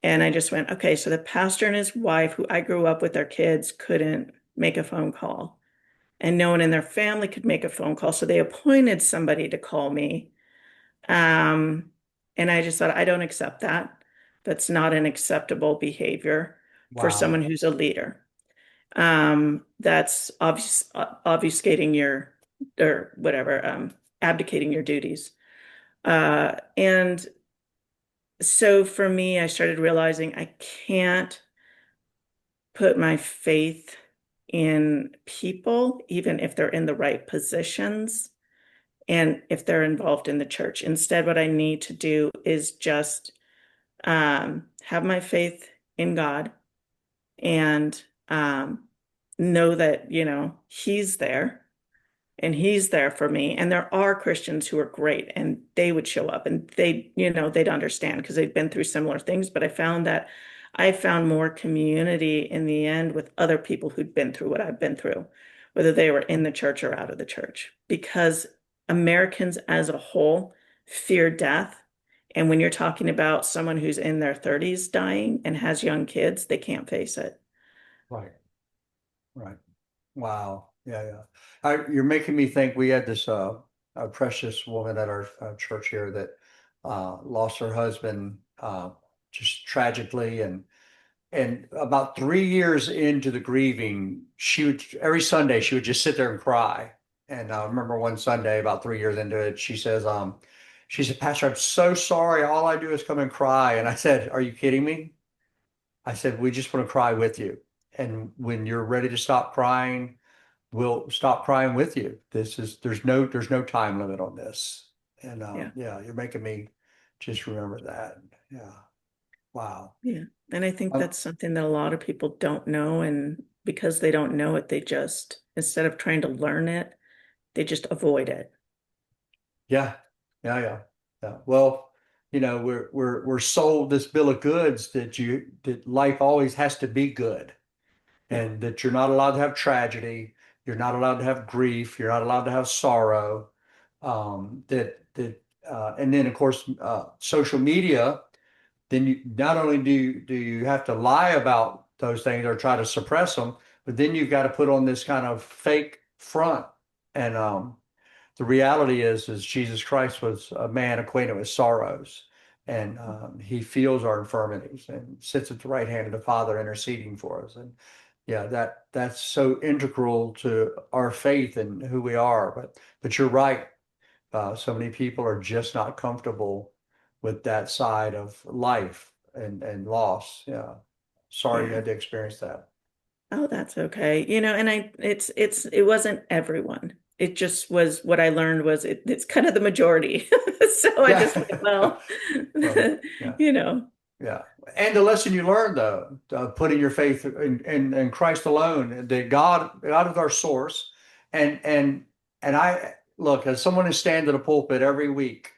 And I just went, okay, so the pastor and his wife, who I grew up with their kids, couldn't make a phone call. And no one in their family could make a phone call. So they appointed somebody to call me. Um, and I just thought, I don't accept that. That's not an acceptable behavior for someone Wow. who's a leader. That's obfuscating your, or whatever, abdicating your duties. And so for me, I started realizing I can't put my faith in people, even if they're in the right positions and if they're involved in the church. Instead, what I need to do is just have my faith in God and know that, He's there and He's there for me. And there are Christians who are great and they would show up and they'd understand because they've been through similar things. But I found that I found more community in the end with other people who'd been through what I've been through, whether they were in the church or out of the church, because Americans as a whole fear death. And when you're talking about someone who's in their 30s dying and has young kids, they can't face it. Right. Right. Wow. Yeah, yeah. You're making me think we had this a precious woman at our church here that lost her husband just tragically, and about 3 years into the grieving, she would every Sunday she would just sit there and cry. And I remember one Sunday about 3 years into it, she said, Pastor, I'm so sorry. All I do is come and cry. And I said, Are you kidding me? I said, we just want to cry with you. And when you're ready to stop crying, we'll stop crying with you. There's no time limit on this. And Yeah. yeah, you're making me just remember that. Yeah. Wow. Yeah. And I think Um, that's something that a lot of people don't know. And because they don't know it, they just, instead of trying to learn it, they just avoid it. yeah. Yeah, yeah. Yeah. Well, we're sold this bill of goods that life always has to be good, Yeah. and that you're not allowed to have tragedy, you're not allowed to have grief, you're not allowed to have sorrow. And then of course, social media. Then you not only do you have to lie about those things or try to suppress them, but then you've got to put on this kind of fake front. And the reality is Jesus Christ was a man acquainted with sorrows, and he feels our infirmities and sits at the right hand of the Father interceding for us. And yeah, that's so integral to our faith and who we are. But you're right. So many people are just not comfortable with that side of life and loss. Yeah. Sorry you Yeah. had to experience that. Oh, that's okay. And it wasn't everyone. It just was what I learned was it's kind of the majority. So I just went, Yeah. well, Well, yeah. you know, Yeah. And the lesson you learned though, putting your faith in Christ alone, that God is our source. And I look, as someone who stands in a pulpit every week,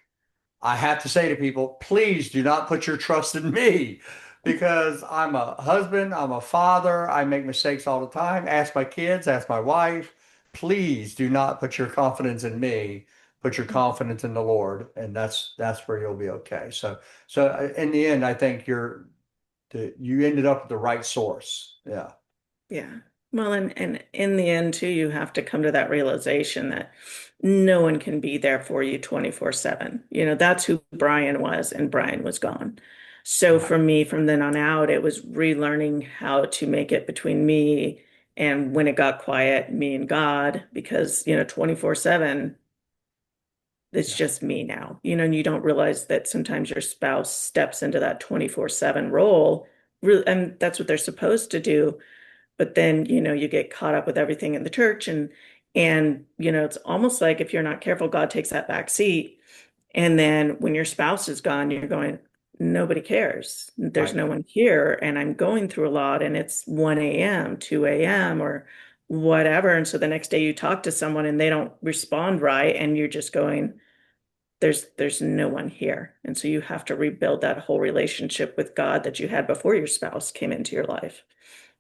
I have to say to people, please do not put your trust in me, because I'm a husband, I'm a father, I make mistakes all the time. Ask my kids, ask my wife. Please do not put your confidence in me. Put your confidence in the Lord, and that's where you'll be okay. So in the end, I think you ended up at the right source. Yeah, yeah. Well, and in the end too, you have to come to that realization that no one can be there for you 24/7. That's who Brian was, and Brian was gone. So yeah, for me, from then on out, it was relearning how to make it between me and when it got quiet, me and God, because 24/7, it's yeah. just me now. And you don't realize that sometimes your spouse steps into that 24/7 role, and that's what they're supposed to do. But then, you get caught up with everything in the church, and it's almost like if you're not careful, God takes that back seat. And then when your spouse is gone, you're going, nobody cares. There's Right. no one here, and I'm going through a lot, and it's 1 a.m., 2 a.m., or whatever. And so the next day you talk to someone and they don't respond right, and you're just going, there's no one here. And so you have to rebuild that whole relationship with God that you had before your spouse came into your life,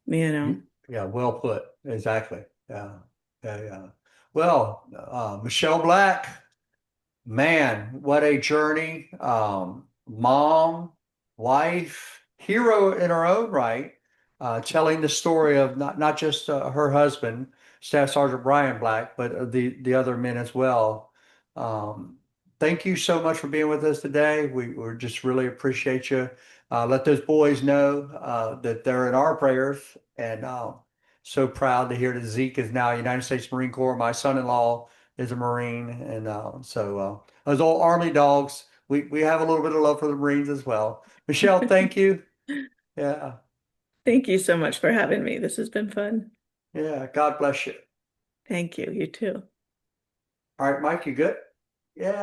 you know. Yeah, well put. Exactly. Yeah, yeah, yeah. Well, Michelle Black. Man, what a journey. Mom, wife, hero in her own right, telling the story of not just her husband, Staff Sergeant Bryan Black, but the other men as well. Um, Thank you so much for being with us today. We just really appreciate you. Let those boys know that they're in our prayers, and so proud to hear that Zeke is now United States Marine Corps. My son-in-law is a Marine, and those old Army dogs. We have a little bit of love for the Marines as well. Michelle, thank you. Yeah, Thank you so much for having me. This has been fun. yeah. God bless you. Thank you. You too. All right, Mike, you good? Yeah.